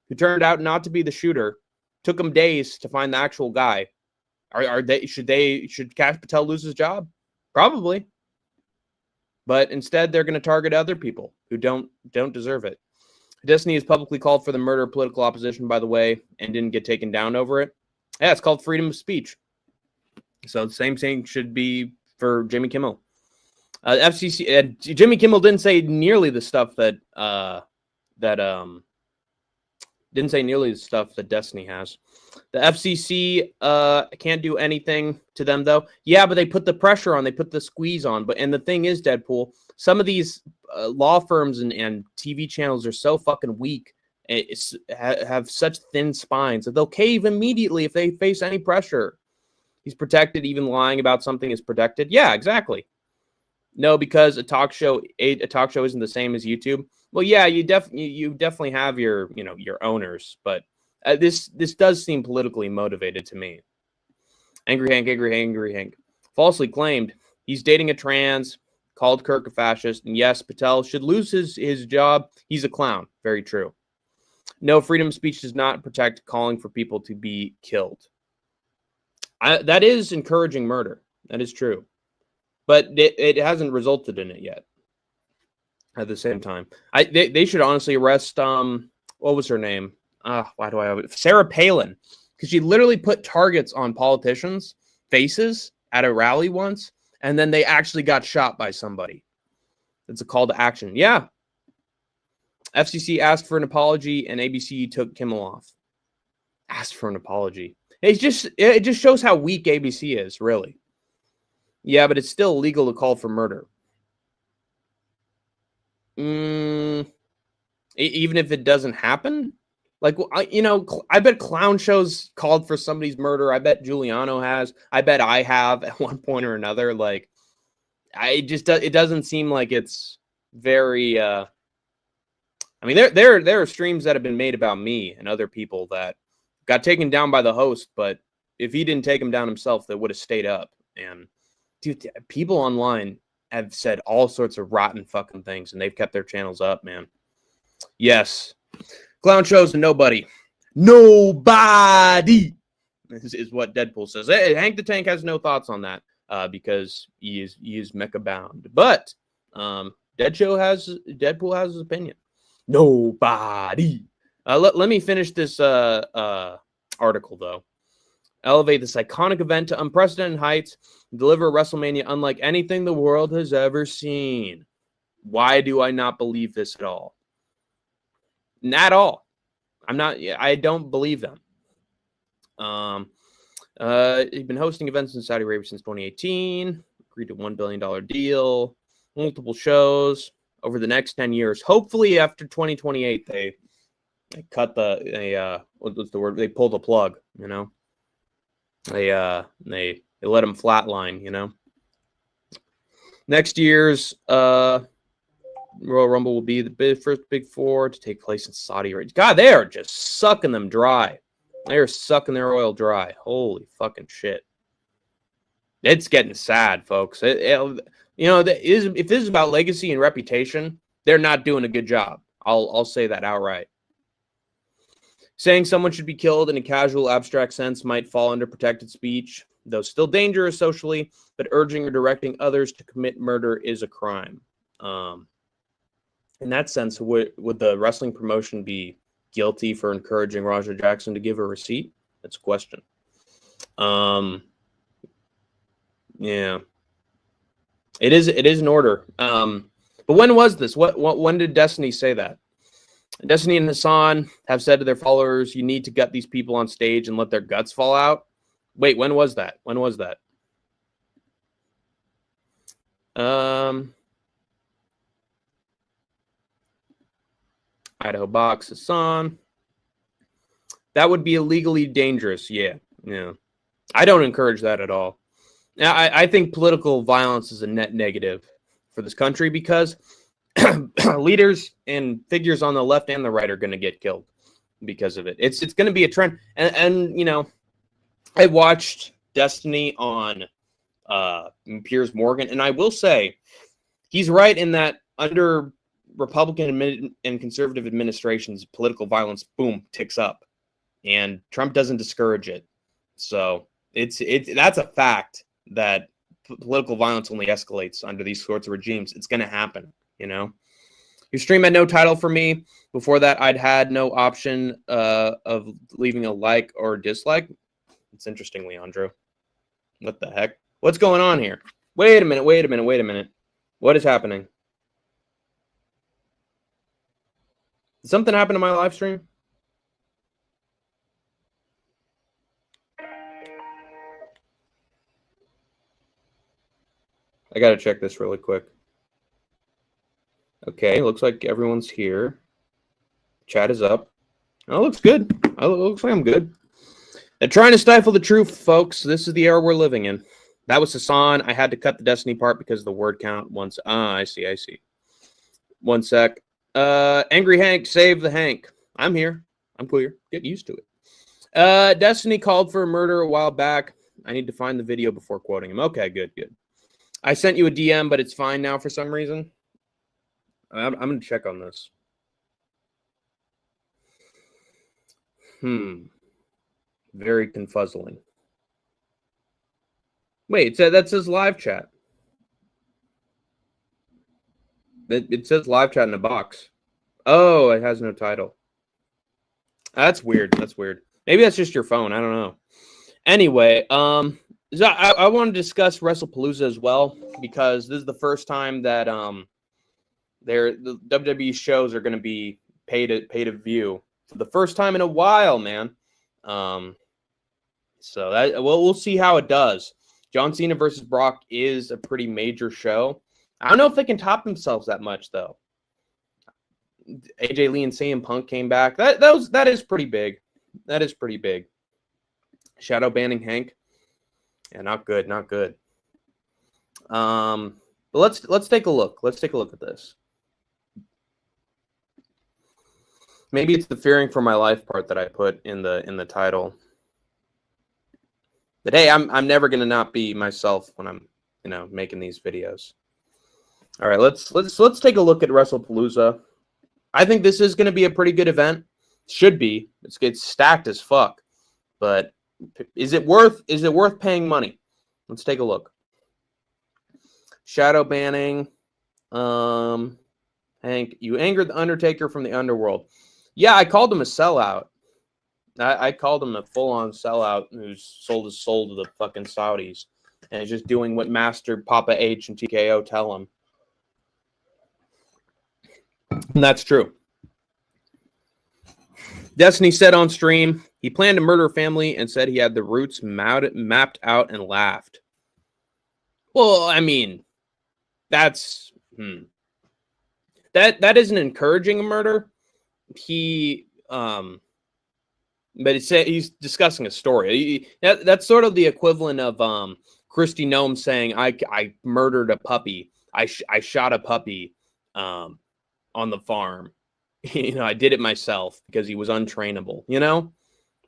who turned out not to be the shooter. Took him days to find the actual guy. Should Kash Patel lose his job? Probably. But instead, they're going to target other people who don't deserve it. Destiny has publicly called for the murder of political opposition, by the way, and didn't get taken down over it. Yeah, it's called freedom of speech. So the same thing should be for Jimmy Kimmel. FCC. Jimmy Kimmel didn't say nearly the stuff that Destiny has. The FCC can't do anything to them, though. Yeah, but they put the pressure on. They put the squeeze on. And the thing is, Deadpool, some of these law firms and TV channels are so fucking weak, have such thin spines that they'll cave immediately if they face any pressure. He's protected. Even lying about something is protected. Yeah, exactly. No, because a talk show isn't the same as YouTube. Well, yeah, you definitely have your owners, but this does seem politically motivated to me. Angry Hank falsely claimed he's dating a trans, called Kirk a fascist, and yes, Patel should lose his job. He's a clown. Very true. No, freedom of speech does not protect calling for people to be killed. That is encouraging murder. That is true. But it hasn't resulted in it yet. At the same time, they should honestly arrest what was her name? Why do I have it? Sarah Palin, because she literally put targets on politicians' faces at a rally once, and then they actually got shot by somebody. It's a call to action. Yeah. FCC asked for an apology, and ABC took Kimmel off. Asked for an apology. It just shows how weak ABC is, really. Yeah, but it's still illegal to call for murder. Even if it doesn't happen? Like, I bet clown shows called for somebody's murder. I bet Giuliano has. I bet I have at one point or another. Like, it doesn't seem like it's very I mean, there are streams that have been made about me and other people that got taken down by the host, but if he didn't take them down himself, they would have stayed up. And dude, people online have said all sorts of rotten fucking things, and they've kept their channels up, man. Yes, clown shows and nobody. Nobody is what Deadpool says. Hey, Hank the Tank has no thoughts on that because he is mecha bound. But Deadpool has his opinion. Nobody. Let me finish this article though. Elevate this iconic event to unprecedented heights. Deliver WrestleMania unlike anything the world has ever seen. Why do I not believe this at all? Not at all. I don't believe them. He's been hosting events in Saudi Arabia since 2018. Agreed to $1 billion deal. Multiple shows over the next 10 years. Hopefully after 2028, they cut what's the word? They pull the plug, you know? They let them flatline, you know? Next year's Royal Rumble will be the first Big Four to take place in Saudi Arabia. God, they are just sucking them dry. They are sucking their oil dry. Holy fucking shit. It's getting sad, folks. If this is about legacy and reputation, they're not doing a good job. I'll say that outright. Saying someone should be killed in a casual, abstract sense might fall under protected speech, though still dangerous socially, but urging or directing others to commit murder is a crime. In that sense, would the wrestling promotion be guilty for encouraging Roger Jackson to give a receipt? That's a question. Yeah. It is an order. But when was this? When did Destiny say that? Destiny and Hassan have said to their followers, you need to gut these people on stage and let their guts fall out. Wait, when was that? Idaho Box, Hassan. That would be illegally dangerous. Yeah. I don't encourage that at all. Now, I think political violence is a net negative for this country because leaders and figures on the left and the right are going to get killed because of it. It's going to be a trend. And you know, I watched Destiny on Piers Morgan, and I will say he's right in that under Republican and conservative administrations, political violence, boom, ticks up, and Trump doesn't discourage it. So that's a fact that political violence only escalates under these sorts of regimes. It's going to happen, you know. Your stream had no title for me. Before that, I'd had no option of leaving a like or dislike. It's interesting, Leandro. What the heck? What's going on here? Wait a minute. What is happening? Did something happen to my live stream? I got to check this really quick. Okay, looks like everyone's here. Chat is up. Oh, looks good. Oh, looks like I'm good. They're trying to stifle the truth, folks. This is the era we're living in. That was Hassan. I had to cut the Destiny part because of the word count once. I see. One sec. Angry Hank, save the Hank. I'm here. I'm clear. Get used to it. Destiny called for a murder a while back. I need to find the video before quoting him. Okay, good. I sent you a DM, but it's fine now for some reason. I'm going to check on this. Very confuzzling. Wait, that says live chat. It says live chat in a box. Oh, it has no title. That's weird. Maybe that's just your phone. I don't know. Anyway, so I want to discuss WrestlePalooza as well because this is the first time that the WWE shows are going to be paid to view for the first time in a while, man. So that we'll see how it does. John Cena versus Brock is a pretty major show. I don't know if they can top themselves that much though. AJ Lee and CM Punk came back. That is pretty big. That is pretty big. Shadow banning Hank. Yeah, not good. But let's take a look. Let's take a look at this. Maybe it's the fearing for my life part that I put in the title. But hey, I'm never gonna not be myself when I'm making these videos. All right, let's take a look at WrestlePalooza. I think this is gonna be a pretty good event. Should be. It's stacked as fuck. But is it worth paying money? Let's take a look. Shadow banning. Hank, you angered the Undertaker from the underworld. Yeah, I called him a sellout. I called him a full-on sellout who's sold his soul to the fucking Saudis and is just doing what Master Papa H and TKO tell him. And that's true. Destiny said on stream he planned to murder a family and said he had the roots mapped out and laughed. Well, I mean, that's that isn't encouraging a murder. But he's discussing a story. That's sort of the equivalent of Kristi Noem saying, "I murdered a puppy. I shot a puppy on the farm. I did it myself because he was untrainable."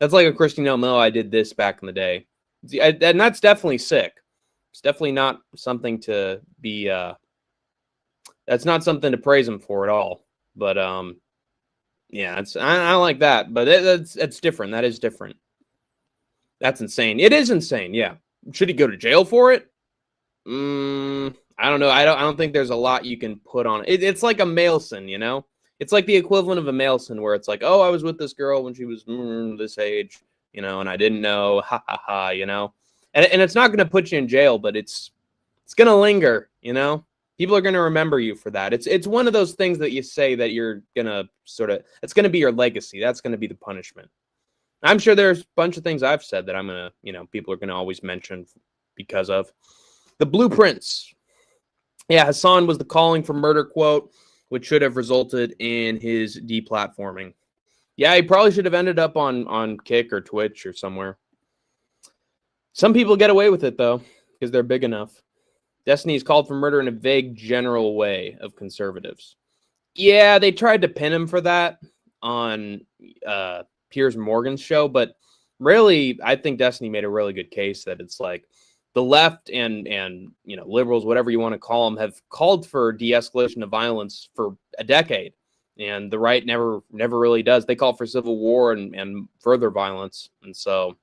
That's like a Kristi Noem. "Oh, I did this back in the day," and that's definitely sick. It's definitely not something to be. That's not something to praise him for at all. But yeah, I don't like that, but that's different. That is different. That's insane. It is insane. Yeah. Should he go to jail for it? I don't know. I don't think there's a lot you can put on it. It's like a Mailson, It's like the equivalent of a Mailson where it's like, "Oh, I was with this girl when she was this age, and I didn't know, ha ha ha, And it's not going to put you in jail, but it's going to linger, People are going to remember you for that. It's one of those things that you say that you're going to it's going to be your legacy. That's going to be the punishment. I'm sure there's a bunch of things I've said that I'm going to, people are going to always mention because of. The blueprints. Yeah, Hassan was the calling for murder quote, which should have resulted in his deplatforming. Yeah, he probably should have ended up on Kick or Twitch or somewhere. Some people get away with it, though, because they're big enough. Destiny is called for murder in a vague, general way of conservatives. Yeah, they tried to pin him for that on Piers Morgan's show, but really, I think Destiny made a really good case that it's like the left and liberals, whatever you want to call them, have called for de-escalation of violence for a decade, and the right never really does. They call for civil war and further violence, and so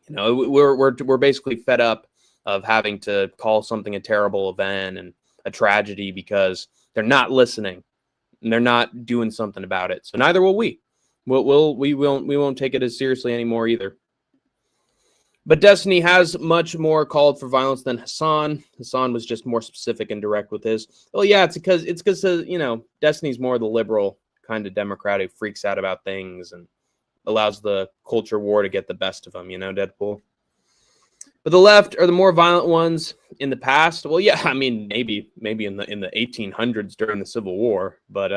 we're basically fed up of having to call something a terrible event and a tragedy because they're not listening and they're not doing something about it. So neither will we. We won't take it as seriously anymore either. But Destiny has much more called for violence than Hassan. Hassan was just more specific and direct with his. Well, yeah, it's because Destiny's more the liberal kind of Democrat who freaks out about things and allows the culture war to get the best of him. Deadpool. But the left are the more violent ones in the past. Well, yeah, I mean, maybe in the 1800s during the Civil War. But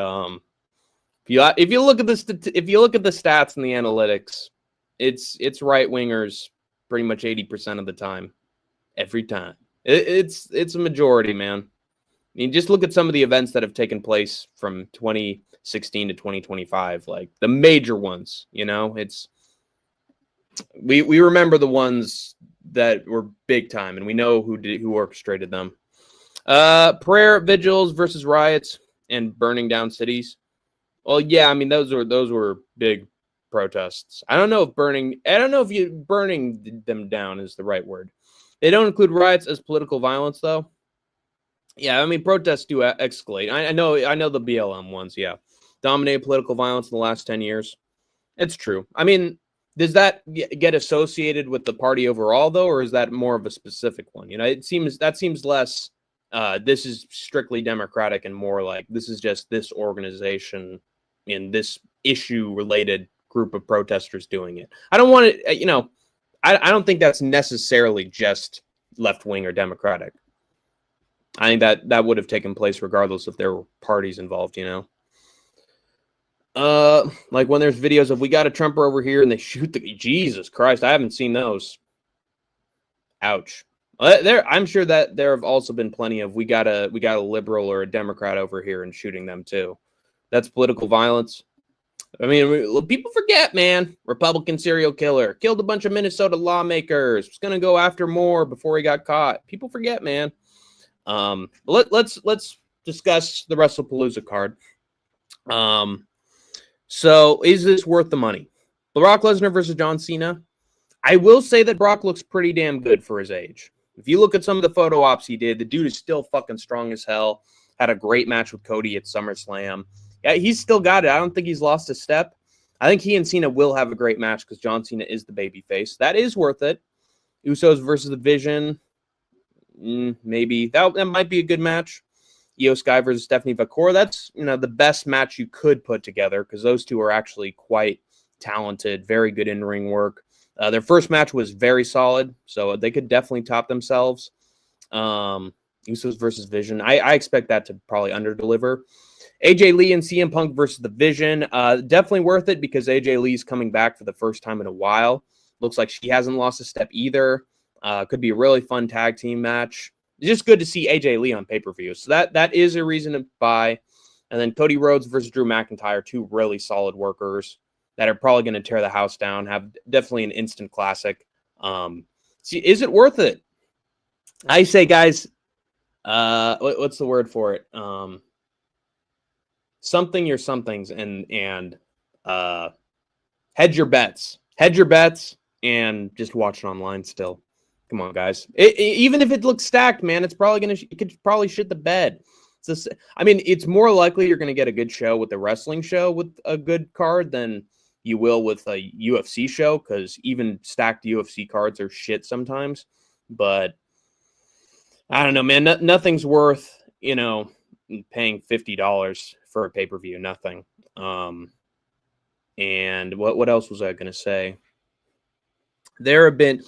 if you look at the stats and the analytics, it's right wingers pretty much 80% of the time, every time. It's a majority, man. I mean, just look at some of the events that have taken place from 2016 to 2025, like the major ones. It's we remember the ones that were big time, and we know who orchestrated them. Prayer vigils versus riots and burning down cities. Well, yeah, I mean those were big protests. I don't know if burning them down is the right word. They don't include riots as political violence, though. Yeah, I mean protests do escalate. I know the BLM ones. Yeah, dominated political violence in the last 10 years. It's true. I mean, does that get associated with the party overall, though, or is that more of a specific one? It seems less. This is strictly Democratic and more like this is just this organization in this issue-related group of protesters doing it. I don't want it. I don't think that's necessarily just left-wing or Democratic. I think that would have taken place regardless if there were parties involved. Like when there's videos of we got a Trumper over here and they shoot Jesus Christ, I haven't seen those. Ouch. I'm sure that there have also been plenty of we got a liberal or a Democrat over here and shooting them too. That's political violence. I mean, people forget, man. Republican serial killer killed a bunch of Minnesota lawmakers. Was gonna go after more before he got caught. People forget, man. Let's discuss the WrestlePalooza card. So is this worth the money? Brock Lesnar versus John Cena. I will say that Brock looks pretty damn good for his age. If you look at some of the photo ops he did, the dude is still fucking strong as hell. Had a great match with Cody at SummerSlam. Yeah, he's still got it. I don't think he's lost a step. I think he and Cena will have a great match because John Cena is the babyface. That is worth it. Usos versus the Vision. Maybe. That might be a good match. Io Sky versus Stephanie Vaquer. That's, the best match you could put together because those two are actually quite talented, very good in-ring work. Their first match was very solid, so they could definitely top themselves. Usos versus Vision. I expect that to probably underdeliver. AJ Lee and CM Punk versus the Vision. Definitely worth it because AJ Lee's coming back for the first time in a while. Looks like she hasn't lost a step either. Could be a really fun tag team match. It's just good to see AJ Lee on pay-per-view. So that is a reason to buy. And then Cody Rhodes versus Drew McIntyre, two really solid workers that are probably going to tear the house down, have definitely an instant classic. See, is it worth it? I say, guys, what's the word for it? Something your somethings and hedge your bets. Hedge your bets and just watch it online still. Come on, guys. Even if it looks stacked, man, it could probably shit the bed. It's more likely you're going to get a good show with the wrestling show with a good card than you will with a UFC show, because even stacked UFC cards are shit sometimes. But I don't know, man. Nothing's worth, paying $50 for a pay-per-view. Nothing. And what else was I going to say? There have been,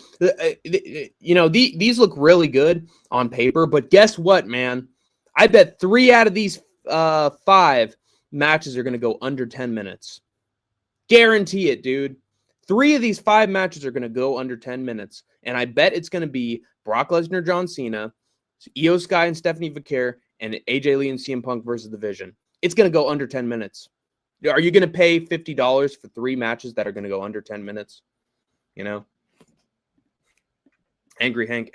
these look really good on paper, but guess what, man? I bet 3 out of these 5 matches are going to go under 10 minutes. Guarantee it, dude. 3 of these 5 matches are going to go under 10 minutes. And I bet it's going to be Brock Lesnar, John Cena, Io Sky and Stephanie Vaquer, and AJ Lee and CM Punk versus The Vision. It's going to go under 10 minutes. Are you going to pay $50 for 3 matches that are going to go under 10 minutes? Angry Hank.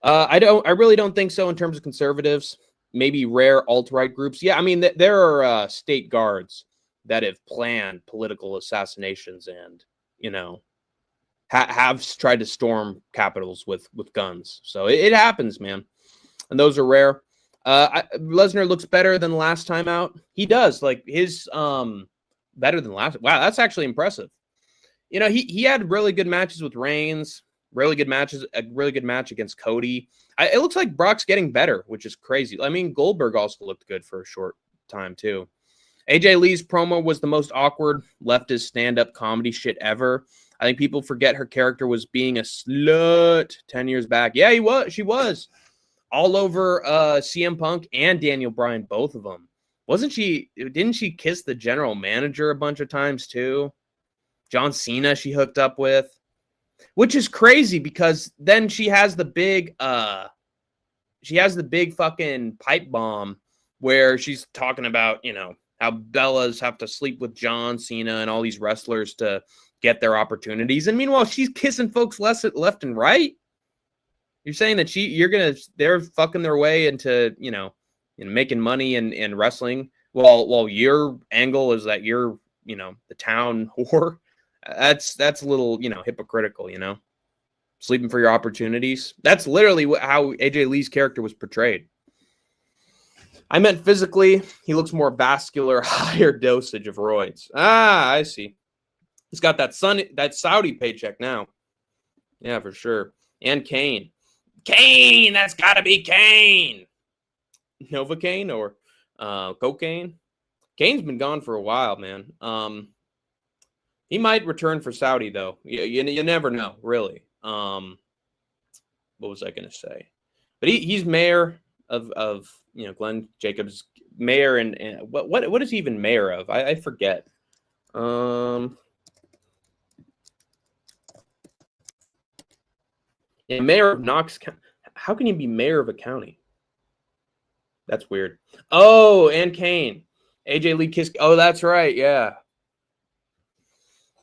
I really don't think so in terms of conservatives. Maybe rare alt-right groups. Yeah, there are state guards that have planned political assassinations and, have tried to storm capitals with guns. So it happens, man. And those are rare. Lesnar looks better than last time out. He does. Like his better than last. Wow, that's actually impressive. He had really good matches with Reigns. Really good matches. A really good match against Cody. It looks like Brock's getting better, which is crazy. Goldberg also looked good for a short time too. AJ Lee's promo was the most awkward leftist stand-up comedy shit ever. I think people forget her character was being a slut 10 years back. Yeah, she was. All over CM Punk and Daniel Bryan, both of them. Didn't she kiss the general manager a bunch of times too? John Cena she hooked up with. Which is crazy because then she has the big fucking pipe bomb where she's talking about, how Bellas have to sleep with John Cena and all these wrestlers to get their opportunities. And meanwhile, she's kissing folks left and right. You're saying that they're fucking their way into, making money and wrestling while your angle is that you're, the town whore. That's a little, hypocritical, sleeping for your opportunities. That's literally how AJ Lee's character was portrayed. I meant physically, he looks more vascular, higher dosage of roids. I see. He's got that Saudi paycheck now. Yeah, for sure. And Kane. That's got to be Kane. Novocaine or cocaine. Kane's been gone for a while, man. He might return for Saudi, though. You never know, really. What was I going to say? But he's mayor of Glenn Jacobs, mayor and what is he even mayor of? I forget. Yeah, mayor of Knox County. How can you be mayor of a county? That's weird. Oh, and Kane. AJ Lee kiss. Oh, that's right. Yeah.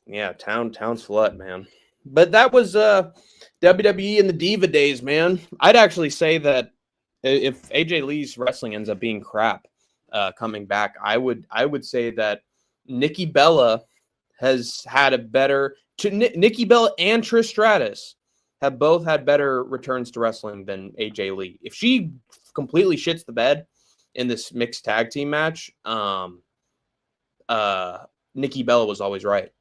Yeah, town slut, man. But that was WWE in the Diva days, man. I'd actually say that if AJ Lee's wrestling ends up being crap coming back, I would say that Nikki Bella has had a better Nikki Bella and Trish Stratus have both had better returns to wrestling than AJ Lee. If she completely shits the bed in this mixed tag team match, Nikki Bella was always right.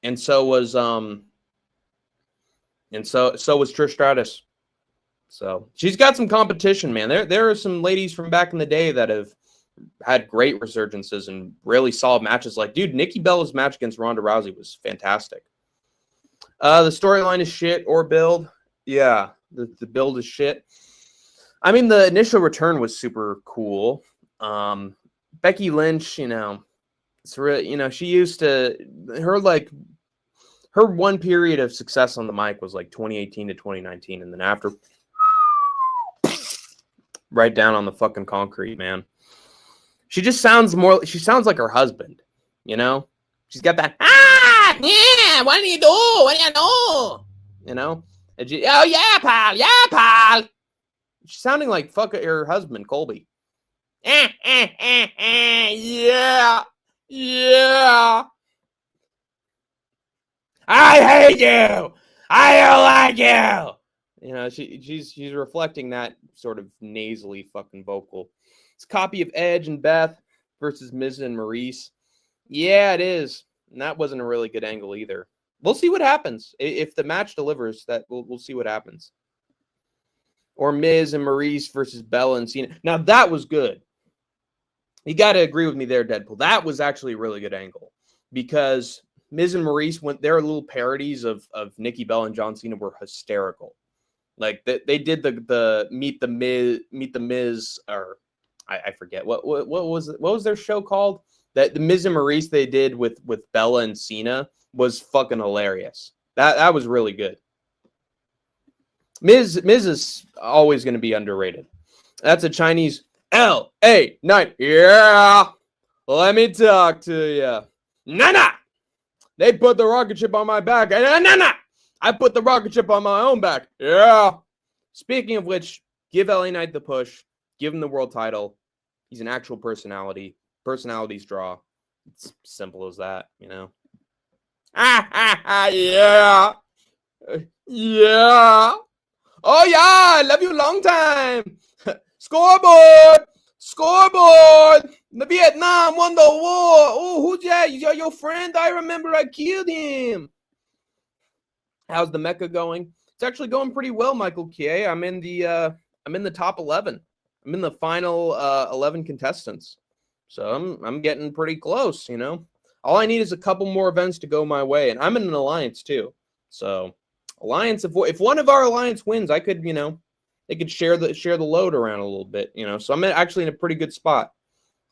And so was Trish Stratus. So she's got some competition, man. There are some ladies from back in the day that have had great resurgences and really solid matches. Like, dude, Nikki Bella's match against Ronda Rousey was fantastic. The storyline is shit or build. Yeah, the build is shit. I mean, the initial return was super cool. Becky Lynch, it's really, she used to her one period of success on the mic was like 2018 to 2019, and then after, right down on the fucking concrete, man. She just sounds like her husband, She's got that, yeah, what do you do? What do you know? And oh, yeah, pal. She's sounding like her husband, Colby. Yeah. I hate you. I don't like you. She's reflecting that sort of nasally fucking vocal. It's a copy of Edge and Beth versus Miz and Maurice. Yeah, it is. And that wasn't a really good angle either. We'll see what happens. If the match delivers, that we'll see what happens. Or Miz and Maurice versus Bella and Cena. Now, that was good. You got to agree with me there, Deadpool. That was actually a really good angle. Because Miz and Maurice, their little parodies of Nikki Bella and John Cena were hysterical. Like, they did the Meet the Miz, or I forget. What was their show called? That the Miz and Maurice they did with Bella and Cena was fucking hilarious. That was really good. Miz is always going to be underrated. That's a Chinese L.A. night. Yeah. Let me talk to you. Nana. They put the rocket ship on my back. And nana. I put the rocket ship on my own back. Yeah. Speaking of which, give LA Knight the push. Give him the world title. He's an actual personality. Personalities draw. It's simple as that, Yeah. Yeah. Oh, yeah. Love you long time. Scoreboard. The Vietnam won the war. Oh, who's that? Your friend? I remember I killed him. How's the Mecca going? It's actually going pretty well, Michael K. I'm in the top 11. I'm in the final 11 contestants. So I'm getting pretty close, All I need is a couple more events to go my way, and I'm in an alliance too. So alliance, if one of our alliance wins, I could, they could share the load around a little bit, So I'm actually in a pretty good spot,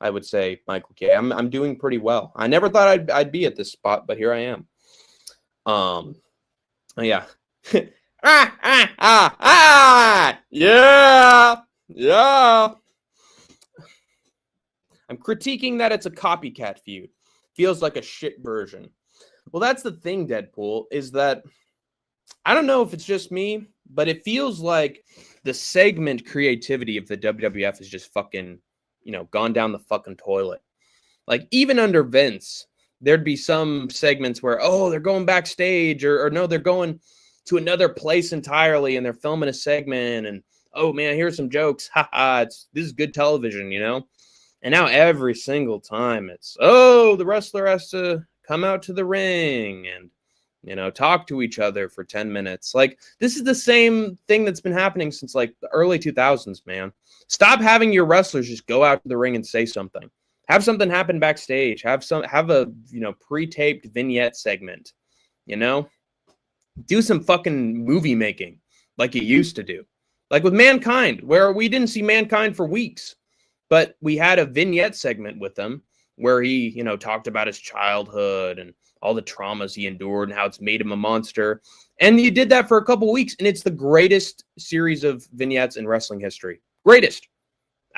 I would say, Michael K. I'm doing pretty well. I never thought I'd be at this spot, but here I am. Yeah. Yeah. I'm critiquing that it's a copycat feud. Feels like a shit version. Well, that's the thing, Deadpool, is that I don't know if it's just me, but it feels like the segment creativity of the WWF is just fucking, gone down the fucking toilet. Like, even under Vince, there'd be some segments where, they're going backstage or no, they're going to another place entirely and they're filming a segment and, oh man, here's some jokes. This is good television, And now every single time it's, the wrestler has to come out to the ring and, talk to each other for 10 minutes. Like, this is the same thing that's been happening since like the early 2000s, man. Stop having your wrestlers just go out to the ring and say something. Have something happen backstage. Have a, pre-taped vignette segment, Do some fucking movie making like you used to do. Like with Mankind, where we didn't see Mankind for weeks. But we had a vignette segment with him where he, talked about his childhood and all the traumas he endured and how it's made him a monster. And you did that for a couple weeks, and it's the greatest series of vignettes in wrestling history. Greatest.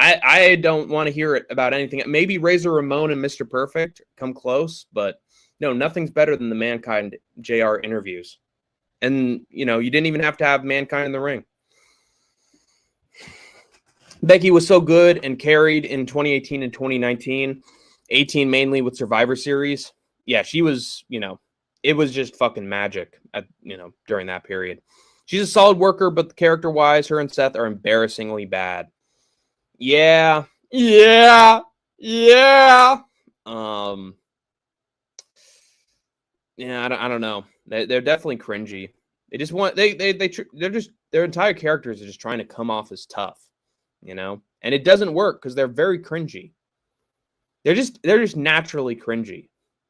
I don't want to hear it about anything. Maybe Razor Ramon and Mr. Perfect come close, but no, nothing's better than the Mankind JR interviews. And, you know, you didn't even have to have Mankind in the ring. Becky was so good and carried in 2018 and 2019, 18 mainly with Survivor Series. Yeah, she was, you know, it was just fucking magic at, you know, during that period. She's a solid worker, but character-wise, her and Seth are embarrassingly bad. Yeah. Yeah. Yeah. Yeah, I don't know. They're definitely cringy. They just want they're just their entire characters are just trying to come off as tough, you know? And it doesn't work because they're very cringy. They're just naturally cringy,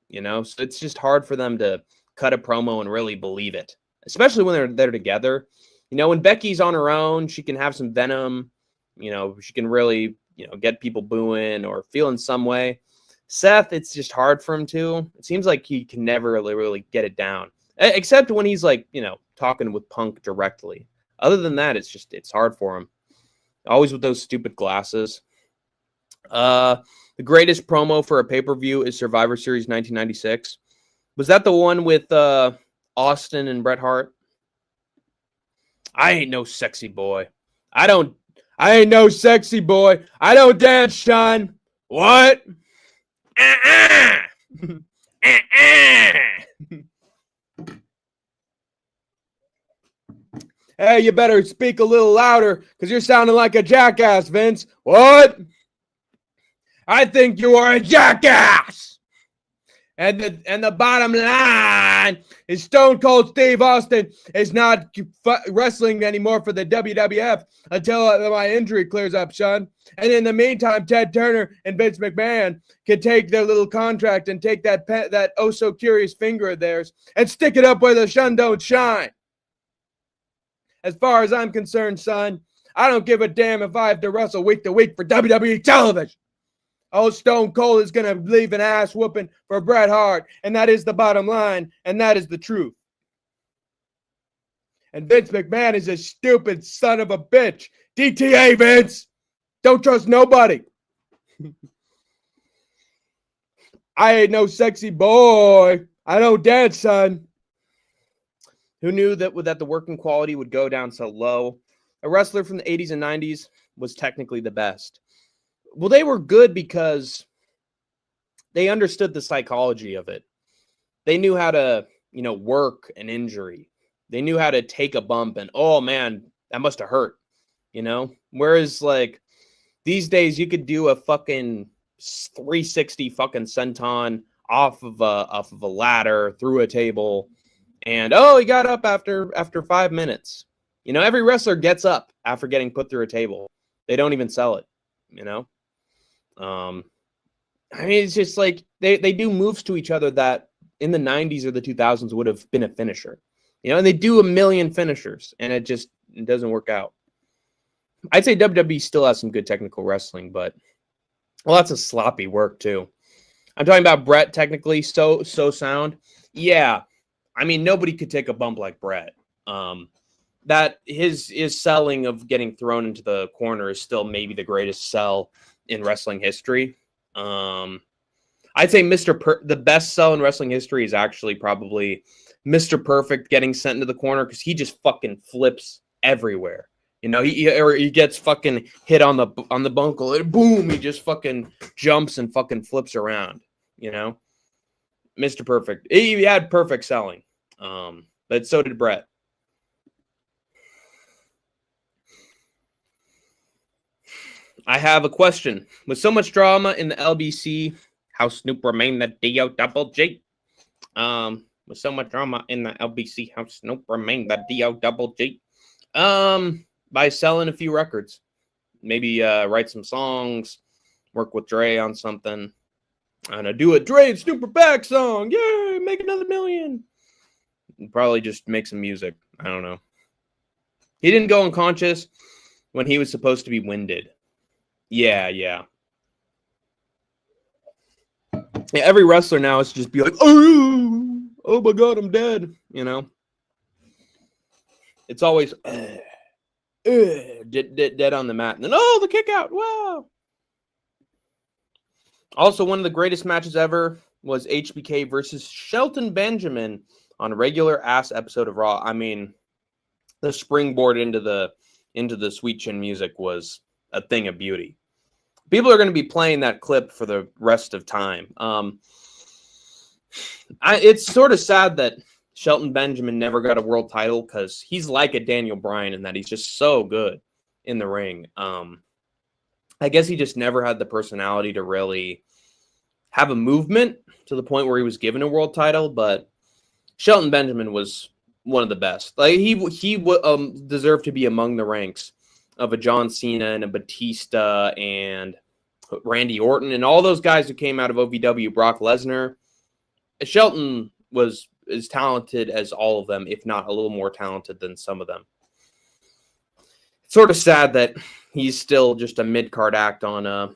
you know? So it's just hard for them to cut a promo and really believe it, especially when they're together. You know, when Becky's on her own, she can have some venom, you know, she can really, you know, get people booing or feel in some way. Seth, it's just hard for him to. It seems like he can never really get it down, except when he's like, you know, talking with Punk directly. Other than that, it's hard for him. Always with those stupid glasses. The greatest promo for a pay-per-view is Survivor Series 1996. Was that the one with Austin and Bret Hart? I ain't no sexy boy. I ain't no sexy boy. I don't dance, Sean. What? Hey, you better speak a little louder because you're sounding like a jackass, Vince. What? I think you are a jackass. And the bottom line is Stone Cold Steve Austin is not wrestling anymore for the WWF until my injury clears up, Sean. And in the meantime, Ted Turner and Vince McMahon can take their little contract and take that oh so curious finger of theirs and stick it up where the sun don't shine. As far as I'm concerned, son, I don't give a damn if I have to wrestle week to week for WWE television. Oh, Stone Cold is going to leave an ass whooping for Bret Hart, and that is the bottom line, and that is the truth. And Vince McMahon is a stupid son of a bitch. DTA, Vince. Don't trust nobody. I ain't no sexy boy. I don't dance, son. Who knew that the working quality would go down so low? A wrestler from the 80s and 90s was technically the best. Well, they were good because they understood the psychology of it. They knew how to, you know, work an injury. They knew how to take a bump and, oh man, that must have hurt, you know? Whereas like these days you could do a fucking 360 fucking senton off of a ladder through a table and oh, he got up after 5 minutes. You know, every wrestler gets up after getting put through a table. They don't even sell it, you know? I mean, it's just like they do moves to each other that in the 90s or the 2000s would have been a finisher, you know, and they do a million finishers and it doesn't work out. I'd say WWE still has some good technical wrestling, but well, that's a sloppy work too. I'm talking about Bret technically so sound. Yeah. I mean, nobody could take a bump like Bret. That his selling of getting thrown into the corner is still maybe the greatest sell in wrestling history. I'd say the best sell in wrestling history is actually probably Mr. Perfect getting sent into the corner because he just fucking flips everywhere. You know, he gets fucking hit on the bunkle and boom, he just fucking jumps and fucking flips around. You know, Mr. Perfect. He had perfect selling, but so did Bret. I have a question. With so much drama in the LBC, how Snoop remained the D-O-double-G? With so much drama in the LBC, how Snoop remained the D-O-double-G? By selling a few records. Maybe write some songs, work with Dre on something. And do a Dre and Snoop are back song. Yay, make another million. Probably just make some music. I don't know. He didn't go unconscious when he was supposed to be winded. Yeah. Every wrestler now is just be like, oh my God, I'm dead. You know, it's always. dead on the mat. And then, the kick out. Wow. Also, one of the greatest matches ever was HBK versus Shelton Benjamin on a regular ass episode of Raw. I mean, the springboard into the Sweet Chin music was a thing of beauty. People are going to be playing that clip for the rest of time. It's sort of sad that Shelton Benjamin never got a world title because he's like a Daniel Bryan in that he's just so good in the ring. I guess he just never had the personality to really have a movement to the point where he was given a world title, but Shelton Benjamin was one of the best. Like he deserved to be among the ranks of a John Cena and a Batista and Randy Orton and all those guys who came out of OVW, Brock Lesnar. Shelton was as talented as all of them, if not a little more talented than some of them. It's sort of sad that he's still just a mid-card act on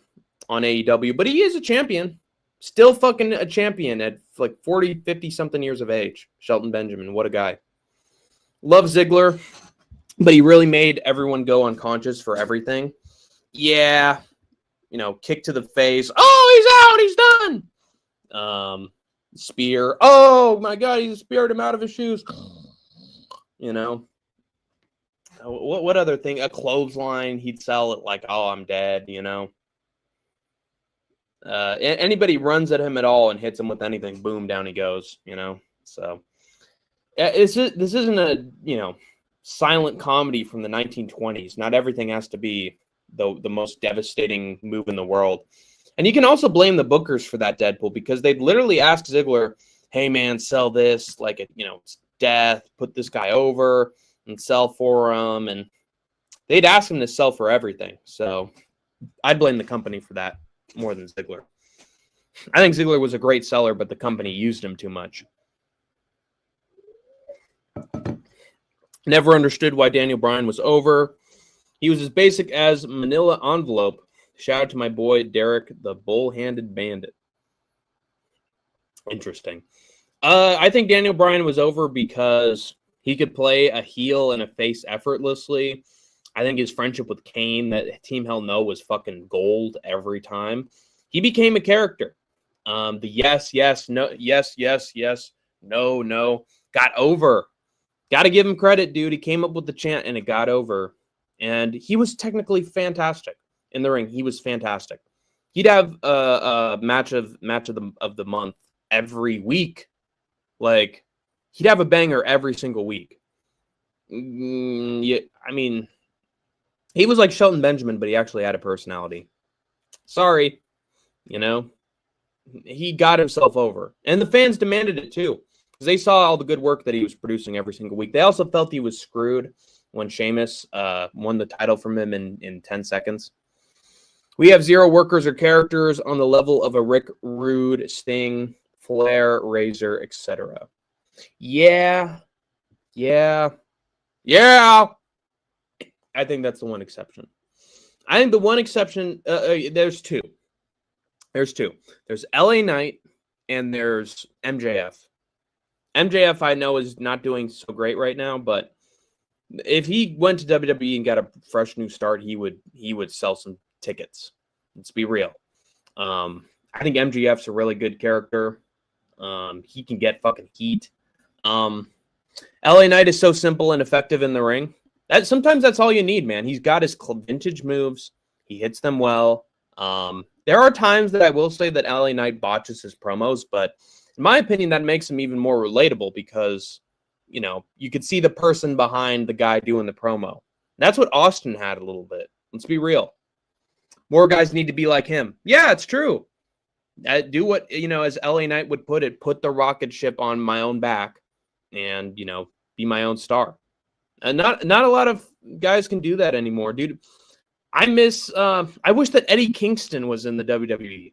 AEW, but he is a champion. Still fucking a champion at like 40, 50-something years of age. Shelton Benjamin, what a guy. Love Ziggler, but he really made everyone go unconscious for everything. Yeah, kick to the face. Oh, he's out. He's done. Spear. Oh, my God, he speared him out of his shoes. What other thing? A clothesline he'd sell it like, oh, I'm dead, Anybody runs at him at all and hits him with anything, boom, down he goes, So this isn't a, silent comedy from the 1920s. Not everything has to be the most devastating move in the world. And you can also blame the bookers for that, Deadpool, because they'd literally ask Ziggler, hey, man, sell this, like, it's death, put this guy over and sell for him. And they'd ask him to sell for everything. So I'd blame the company for that more than Ziggler. I think Ziggler was a great seller, but the company used him too much. Never understood why Daniel Bryan was over. He was as basic as Manila envelope. Shout out to my boy, Derek, the bull-handed bandit. Interesting. I think Daniel Bryan was over because he could play a heel and a face effortlessly. I think his friendship with Kane, that Team Hell No, was fucking gold every time. He became a character. The yes, no, yes, no, got over. Got to give him credit, dude. He came up with the chant and it got over. And he was technically fantastic in the ring. He was fantastic. He'd have a match of the month every week. Like, he'd have a banger every single week. Yeah, I mean, he was like Shelton Benjamin, but he actually had a personality. Sorry, he got himself over. And the fans demanded it too, because they saw all the good work that he was producing every single week. They also felt he was screwed when Sheamus won the title from him in 10 seconds. We have zero workers or characters on the level of a Rick Rude, Sting, Flair, Razor, etc. Yeah. I think that's the one exception. I think the one exception, there's two. There's LA Knight and there's MJF. MJF, I know, is not doing so great right now, but if he went to WWE and got a fresh new start, he would sell some tickets. Let's be real. I think MJF's a really good character. He can get fucking heat. LA Knight is so simple and effective in the ring. Sometimes that's all you need, man. He's got his vintage moves. He hits them well. There are times that I will say that LA Knight botches his promos, but in my opinion, that makes him even more relatable because, you could see the person behind the guy doing the promo. That's what Austin had a little bit. Let's be real. More guys need to be like him. Yeah, it's true. Do what, as LA Knight would put it, put the rocket ship on my own back and, be my own star. And not a lot of guys can do that anymore, dude. I wish that Eddie Kingston was in the WWE.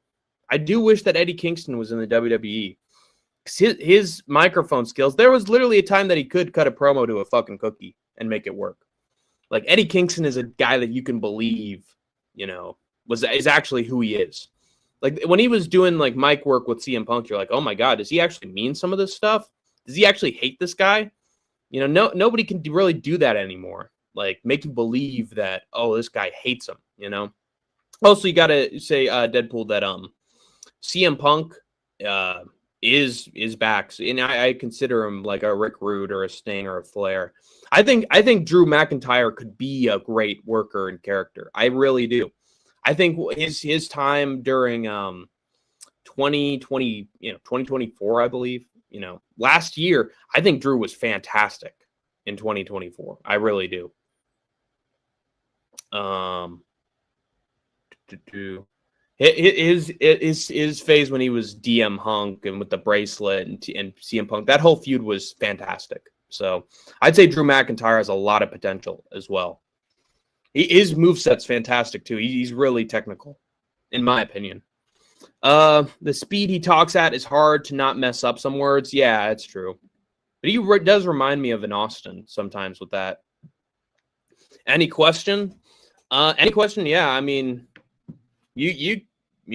I do wish that Eddie Kingston was in the WWE. His microphone skills, there was literally a time that he could cut a promo to a fucking cookie and make it work. Like, Eddie Kingston is a guy that you can believe, is actually who he is. Like, when he was doing, like, mic work with CM Punk, you're like, oh my God, does he actually mean some of this stuff? Does he actually hate this guy? Nobody can really do that anymore. like make you believe that, oh, this guy hates him, you know. Also, you gotta say, Deadpool, that CM Punk is back, and I consider him like a Rick Rude or a Sting or a Flair. I think Drew McIntyre could be a great worker and character. I really do. I think his time during 2020, 2024, I believe, last year, I think Drew was fantastic in 2024. I really do. His phase when he was DM Hunk and with the bracelet and CM Punk, that whole feud was fantastic. So I'd say Drew McIntyre has a lot of potential as well. His moveset's fantastic too. He's really technical, in my opinion. The speed he talks at is hard to not mess up some words. Yeah, it's true. But he does remind me of an Austin sometimes with that. Any question? Yeah. I mean, you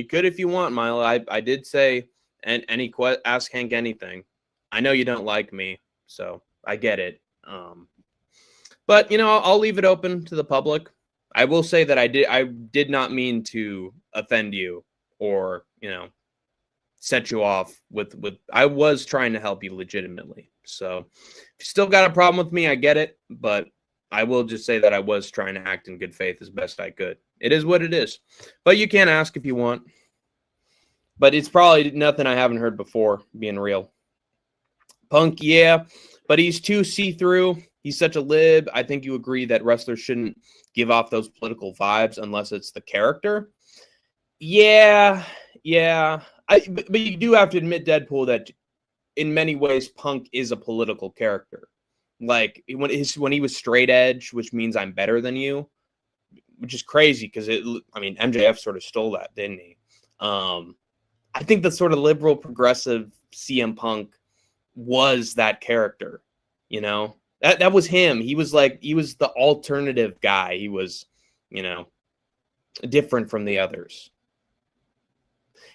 could if you want, Milo. I did say, and ask Hank anything. I know you don't like me, so I get it. But I'll leave it open to the public. I will say that I did not mean to offend you or set you off with. I was trying to help you legitimately. So if you still got a problem with me, I get it, but I will just say that I was trying to act in good faith as best I could. It is what it is. But you can ask if you want. But it's probably nothing I haven't heard before, being real. Punk, yeah, but he's too see-through. He's such a lib. I think you agree that wrestlers shouldn't give off those political vibes unless it's the character. Yeah. But you do have to admit, Deadpool, that in many ways, Punk is a political character. Like when he was straight edge, which means I'm better than you, which is crazy because MJF sort of stole that, didn't he? I think the sort of liberal progressive CM Punk was that character, that was him. He was the alternative guy. He was, different from the others.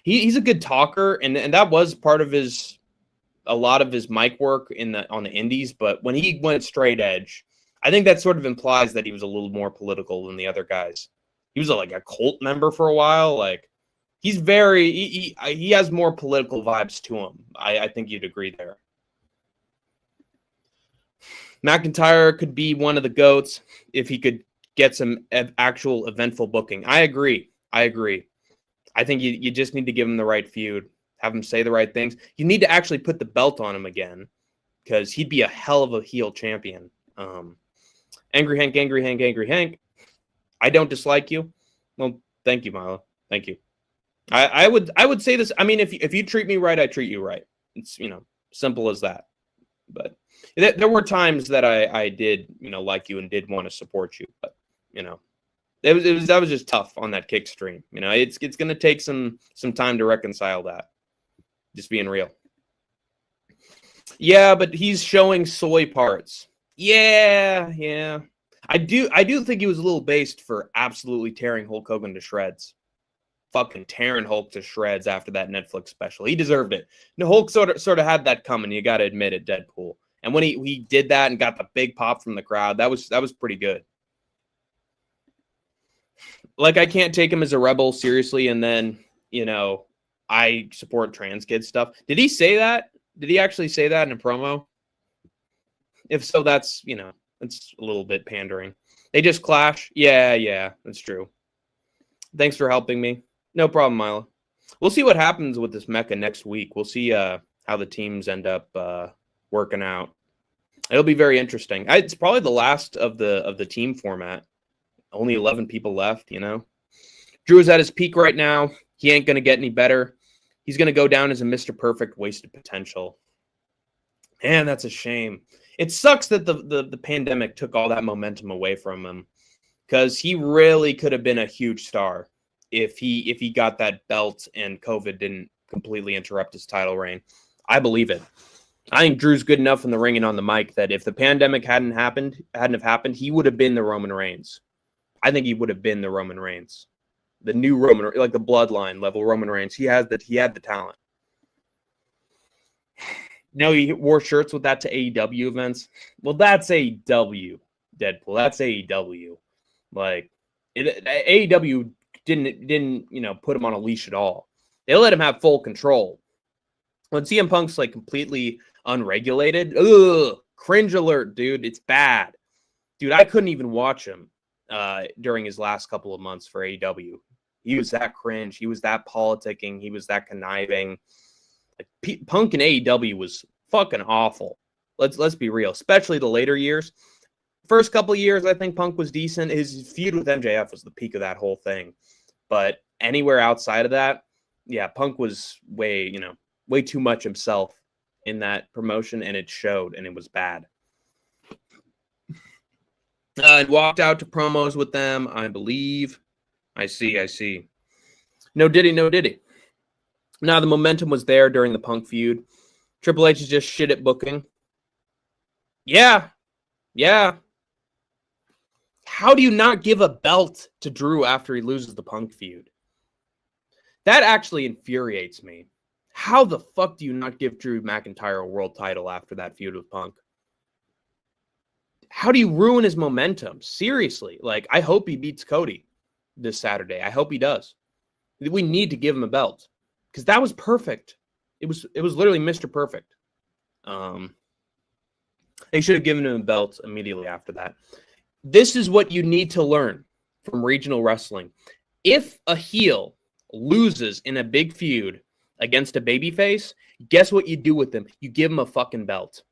He's a good talker, and that was part of a lot of his mic work on the indies. But when he went straight edge, I think that sort of implies that he was a little more political than the other guys. He was like a cult member for a while. Like he's he has more political vibes to him. I think you'd agree there. McIntyre could be one of the GOATs if he could get some actual eventful booking. I agree. I think you just need to give him the right feud, have him say the right things. You need to actually put the belt on him again because he'd be a hell of a heel champion. Angry Hank. I don't dislike you. Well, thank you, Milo. Thank you. I would say this. I mean, if you treat me right, I treat you right. It's simple as that. But there were times that I did like you and did want to support you, but that was just tough on that kick stream. It's going to take some time to reconcile that. Just being real. Yeah, but he's showing soy parts. Yeah. I do think he was a little based for absolutely tearing Hulk Hogan to shreds. Fucking tearing Hulk to shreds after that Netflix special. He deserved it. Hulk sort of had that coming. You got to admit it, Deadpool. And when he did that and got the big pop from the crowd, that was pretty good. Like, I can't take him as a rebel seriously, and then I support trans kids stuff. Did he say that? Did he actually say that in a promo? If so, that's it's a little bit pandering. They just clash. Yeah, that's true. Thanks for helping me. No problem, Milo. We'll see what happens with this mecha next week. We'll see how the teams end up working out. It'll be very interesting. It's probably the last of the team format. Only 11 people left, Drew is at his peak right now. He ain't going to get any better. He's going to go down as a Mr. Perfect wasted potential. Man, that's a shame. It sucks that the pandemic took all that momentum away from him because he really could have been a huge star if he got that belt and COVID didn't completely interrupt his title reign. I believe it. I think Drew's good enough in the ring and on the mic that if the pandemic hadn't have happened, he would have been the Roman Reigns. I think he would have been the Roman Reigns, the new Roman, like the bloodline level Roman Reigns. He had the talent. He wore shirts with that to AEW events. Well, that's AEW, Deadpool. That's AEW. Like, AEW didn't put him on a leash at all. They let him have full control. When CM Punk's like completely unregulated, cringe alert, dude. It's bad. Dude, I couldn't even watch him during his last couple of months for AEW. He was that cringe. He was that politicking. He was that conniving. Like, Punk in AEW was fucking awful. Let's be real, especially the later years. First couple of years, I think Punk was decent. His feud with MJF was the peak of that whole thing. But anywhere outside of that, yeah, Punk was way too much himself in that promotion, and it showed, and it was bad. I walked out to promos with them, I believe. I see. No diddy. Now, the momentum was there during the Punk feud. Triple H is just shit at booking. Yeah. How do you not give a belt to Drew after he loses the Punk feud? That actually infuriates me. How the fuck do you not give Drew McIntyre a world title after that feud with Punk? How do you ruin his momentum? Seriously. Like, I hope he beats Cody this Saturday. I hope he does. We need to give him a belt because that was perfect. It was literally Mr. Perfect. They should have given him a belt immediately after that. This is what you need to learn from regional wrestling. If a heel loses in a big feud against a babyface, guess what you do with him? You give him a fucking belt.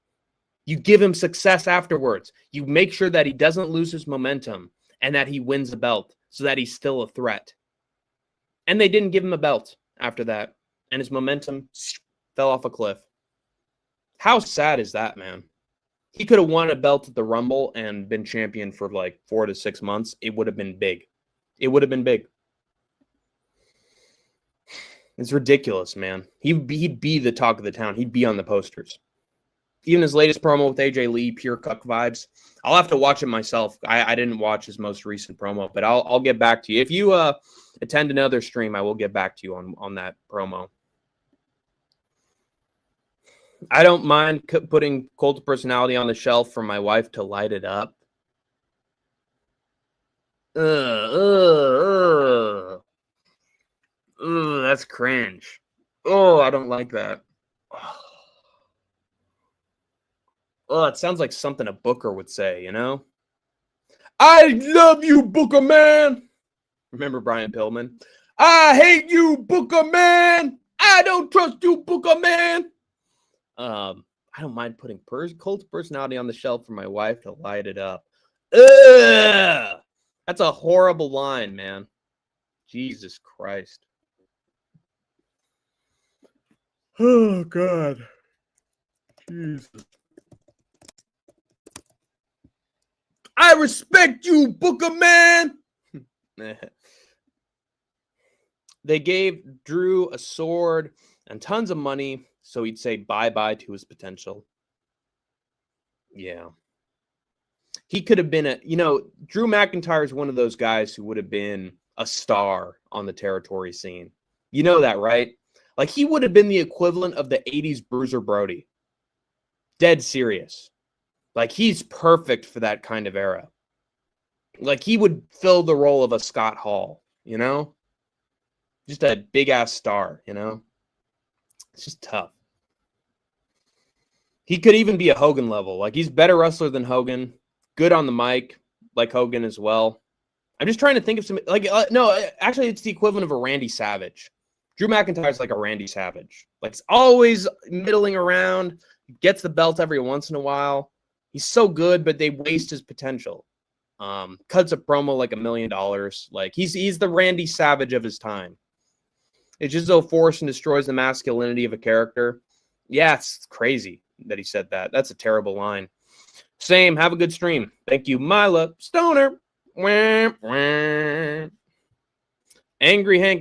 You give him success afterwards. You make sure that he doesn't lose his momentum and that he wins a belt so that he's still a threat. And they didn't give him a belt after that. And his momentum fell off a cliff. How sad is that, man? He could have won a belt at the Rumble and been champion for like 4 to 6 months. It would have been big. It's ridiculous, man. He'd be the talk of the town. He'd be on the posters. Even his latest promo with AJ Lee, pure cuck vibes. I'll have to watch it myself. I didn't watch his most recent promo, but I'll get back to you. If you attend another stream, I will get back to you on that promo. I don't mind putting Cult of Personality on the shelf for my wife to light it up. That's cringe. Oh, I don't like that. Oh, it sounds like something a Booker would say, you know? I love you, Booker man. Remember Brian Pillman? I hate you, Booker man. I don't trust you, Booker man. I don't mind putting Cult of Personality on the shelf for my wife to light it up. Ugh! That's a horrible line, man. Jesus Christ. Oh, God. Jesus. I respect you, Booker man. They gave Drew a sword and tons of money so he'd say bye-bye to his potential. Yeah. He could have been Drew McIntyre is one of those guys who would have been a star on the territory scene. You know that, right? Like, he would have been the equivalent of the 80s Bruiser Brody. Dead serious. Like, he's perfect for that kind of era. Like, he would fill the role of a Scott Hall, you know? Just a big-ass star, you know? It's just tough. He could even be a Hogan level. Like, he's a better wrestler than Hogan. Good on the mic, like Hogan as well. I'm just trying to think of some... no, actually, it's the equivalent of a Randy Savage. Drew McIntyre's like a Randy Savage. Like, he's always middling around. Gets the belt every once in a while. He's so good, but they waste his potential. Cuts a promo like $1 million. Like, he's the Randy Savage of his time. It's just so forced and destroys the masculinity of a character. Yeah, it's crazy that he said that. That's a terrible line. Same. Have a good stream. Thank you, Mila Stoner. Wah, wah. Angry Hank.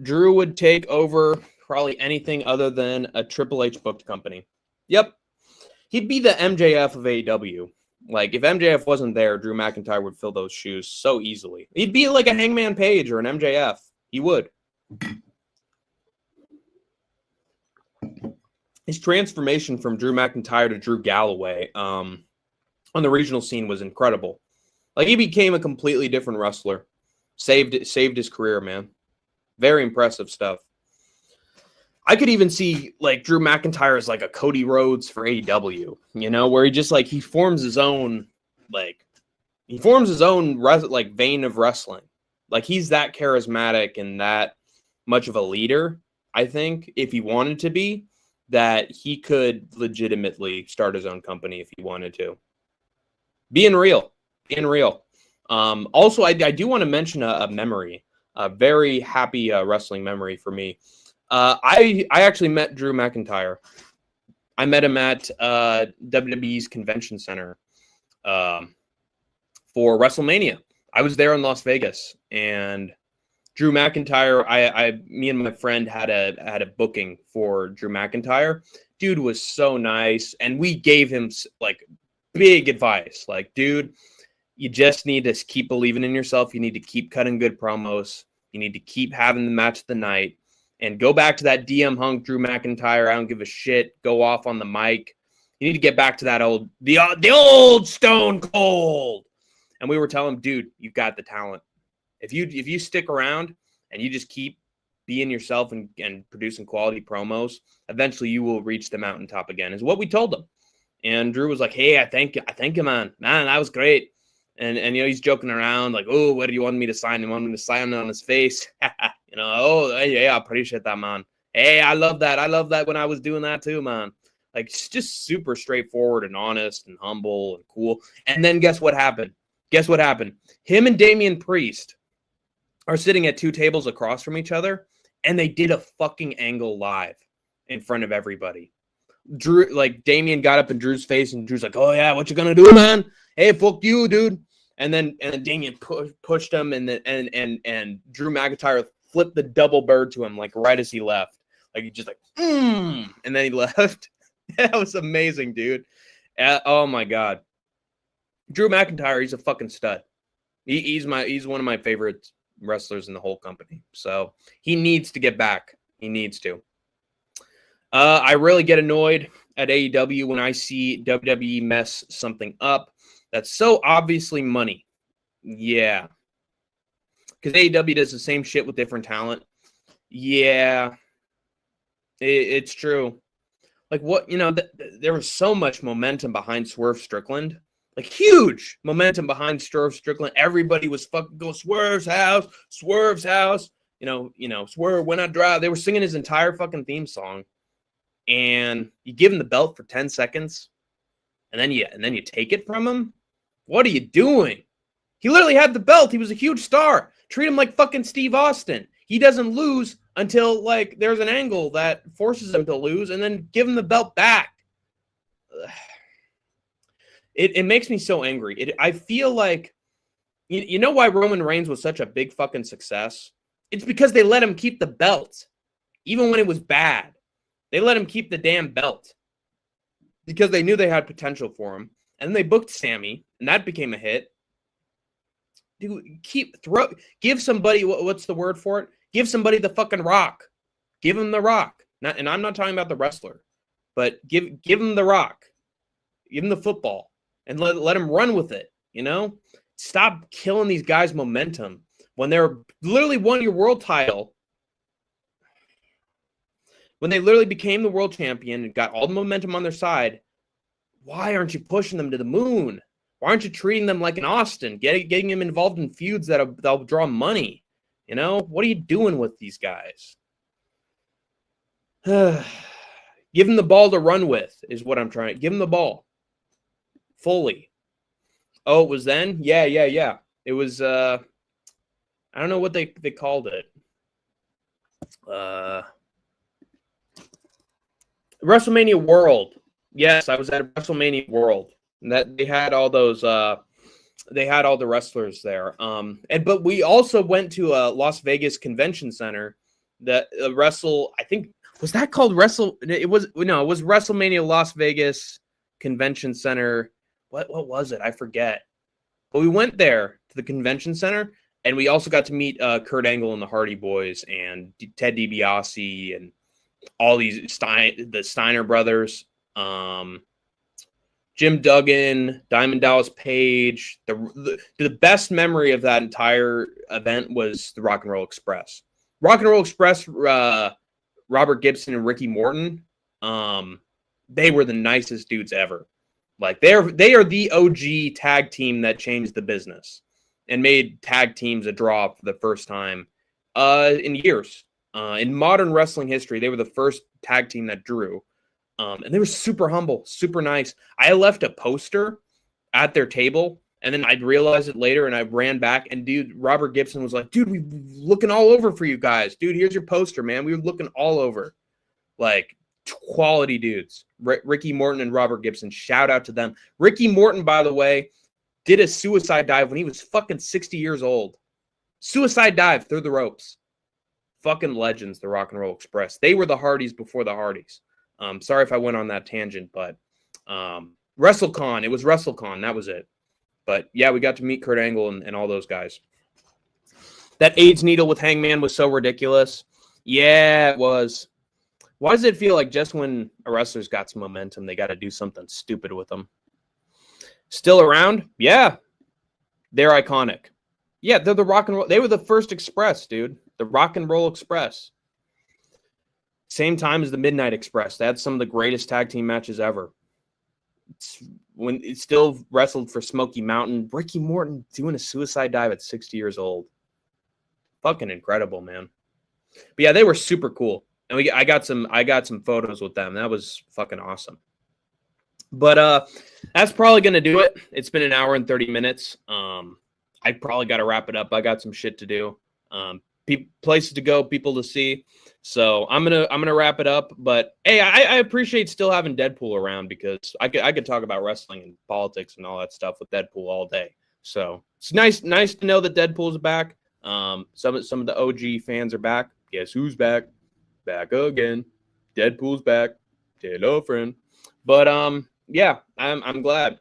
Drew would take over probably anything other than a Triple H booked company. Yep. He'd be the MJF of AEW. Like, if MJF wasn't there, Drew McIntyre would fill those shoes so easily. He'd be like a Hangman Page or an MJF. He would. his transformation from Drew McIntyre to Drew Galloway on the regional scene was incredible. Like, he became a completely different wrestler. Saved his career, man. Very impressive stuff. I could even see like Drew McIntyre as like a Cody Rhodes for AEW, you know, where he just like he forms his own like vein of wrestling. Like, he's that charismatic and that much of a leader, I think, if he wanted to be, that he could legitimately start his own company if he wanted to. Being real. Also, I do want to mention a memory, a very happy wrestling memory for me. I actually met Drew McIntyre. I met him at WWE's Convention Center for WrestleMania. I was there in Las Vegas, and Drew McIntyre. Me and my friend had a booking for Drew McIntyre. Dude was so nice, and we gave him like big advice. Like, dude, you just need to keep believing in yourself. You need to keep cutting good promos. You need to keep having the match of the night. And go back to that DM Hunk, Drew McIntyre. I don't give a shit. Go off on the mic. You need to get back to that the old Stone Cold. And we were telling him, dude, you've got the talent. If you stick around and you just keep being yourself and producing quality promos, eventually you will reach the mountaintop again, is what we told him. And Drew was like, hey, I thank you, man. Man, that was great. And you know, he's joking around like, oh, what do you want me to sign? You want me to sign on his face? You know, oh, yeah, I appreciate that, man. Hey, I love that. I love that when I was doing that too, man. Like, it's just super straightforward and honest and humble and cool. And then guess what happened? Him and Damian Priest are sitting at two tables across from each other, and they did a fucking angle live in front of everybody. Drew, like, Damian got up in Drew's face, and Drew's like, oh, yeah, what you gonna do, man? Hey, fuck you, dude. And then Damian pushed him, and Drew McIntyre flipped the double bird to him, like, right as he left. Like, he just like, and then he left. That was amazing, dude. Oh, my God. Drew McIntyre, he's a fucking stud. He's one of my favorite wrestlers in the whole company. So he needs to get back. He needs to. I really get annoyed at AEW when I see WWE mess something up that's so obviously money. Yeah. Because AEW does the same shit with different talent. Yeah. It's true. Like, what, you know, there was so much momentum behind Swerve Strickland. Like, huge momentum behind Swerve Strickland. Everybody was fucking go Swerve's house. You know, Swerve when I drive. They were singing his entire fucking theme song. And you give him the belt for 10 seconds, and then you take it from him? What are you doing? He literally had the belt. He was a huge star. Treat him like fucking Steve Austin. He doesn't lose until, like, there's an angle that forces him to lose, and then give him the belt back. It makes me so angry. I feel like, you know why Roman Reigns was such a big fucking success? It's because they let him keep the belt, even when it was bad. They let him keep the damn belt because they knew they had potential for him. And then they booked Sammy, and that became a hit. Dude, give somebody, what's the word for it? Give somebody the fucking Rock. Give him the Rock. And I'm not talking about the wrestler, but give him the Rock. Give him the football and let him run with it, you know? Stop killing these guys' momentum when they're literally won your world title. When they literally became the world champion and got all the momentum on their side, why aren't you pushing them to the moon? Why aren't you treating them like an Austin, getting them involved in feuds that'll draw money? You know, what are you doing with these guys? Give them the ball to run with is what I'm trying. Give them the ball fully. Oh, it was then? Yeah. It was. I don't know what they called it. WrestleMania World. Yes, I was at WrestleMania World. And that they had all those they had all the wrestlers there. But we also went to a Las Vegas Convention Center that I think, was that called it was WrestleMania Las Vegas Convention Center. What was it? I forget. But we went there to the convention center, and we also got to meet Kurt Angle and the Hardy Boys and Ted DiBiase and all these the Steiner brothers, Jim Duggan, Diamond Dallas Page. The best memory of that entire event was the Rock and Roll Express. Rock and Roll Express, Robert Gibson and Ricky Morton, they were the nicest dudes ever. Like they are the OG tag team that changed the business and made tag teams a draw for the first time in years. In modern wrestling history, they were the first tag team that drew. And they were super humble, super nice. I left a poster at their table, and then I'd realize it later, and I ran back, and dude, Robert Gibson was like, dude, we were looking all over for you guys. Dude, here's your poster, man. We were looking all over. Like, quality dudes. Ricky Morton and Robert Gibson, shout out to them. Ricky Morton, by the way, did a suicide dive when he was fucking 60 years old. Suicide dive through the ropes. Fucking legends, the Rock and Roll Express. They were the Hardys before the Hardys. Sorry if I went on that tangent, but WrestleCon, it was WrestleCon, that was it. But yeah, we got to meet Kurt Angle and all those guys. That AIDS needle with Hangman was so ridiculous. Yeah, it was. Why does it feel like just when a wrestler's got some momentum, they got to do something stupid with them? Still around? Yeah. They're iconic. Yeah, they're the Rock and Roll. They were the first Express, dude. The Rock and Roll Express. Same time as the Midnight Express. They had some of the greatest tag team matches ever. When it still wrestled for Smoky Mountain, Ricky Morton doing a suicide dive at 60 years old. Fucking incredible, man. But yeah, they were super cool. And I got some photos with them. That was fucking awesome. But that's probably gonna do it. It's been an hour and 30 minutes. I probably got to wrap it up. I got some shit to do. Places to go, people to see. So I'm gonna wrap it up. But hey, I appreciate still having Deadpool around because I could talk about wrestling and politics and all that stuff with Deadpool all day. So it's nice to know that Deadpool's back. Some of the OG fans are back. Guess who's back? Back again. Deadpool's back. Hello, friend. But yeah, I'm glad.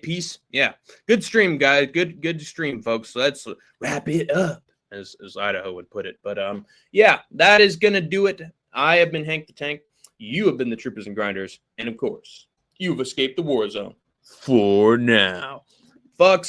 Peace. Yeah, good stream, guys. Good stream, folks. So let's wrap it up, as Idaho would put it. But yeah, that is gonna do it. I have been Hank the Tank. You have been the Troopers and Grinders, and of course, you've escaped the war zone for now. Fuck.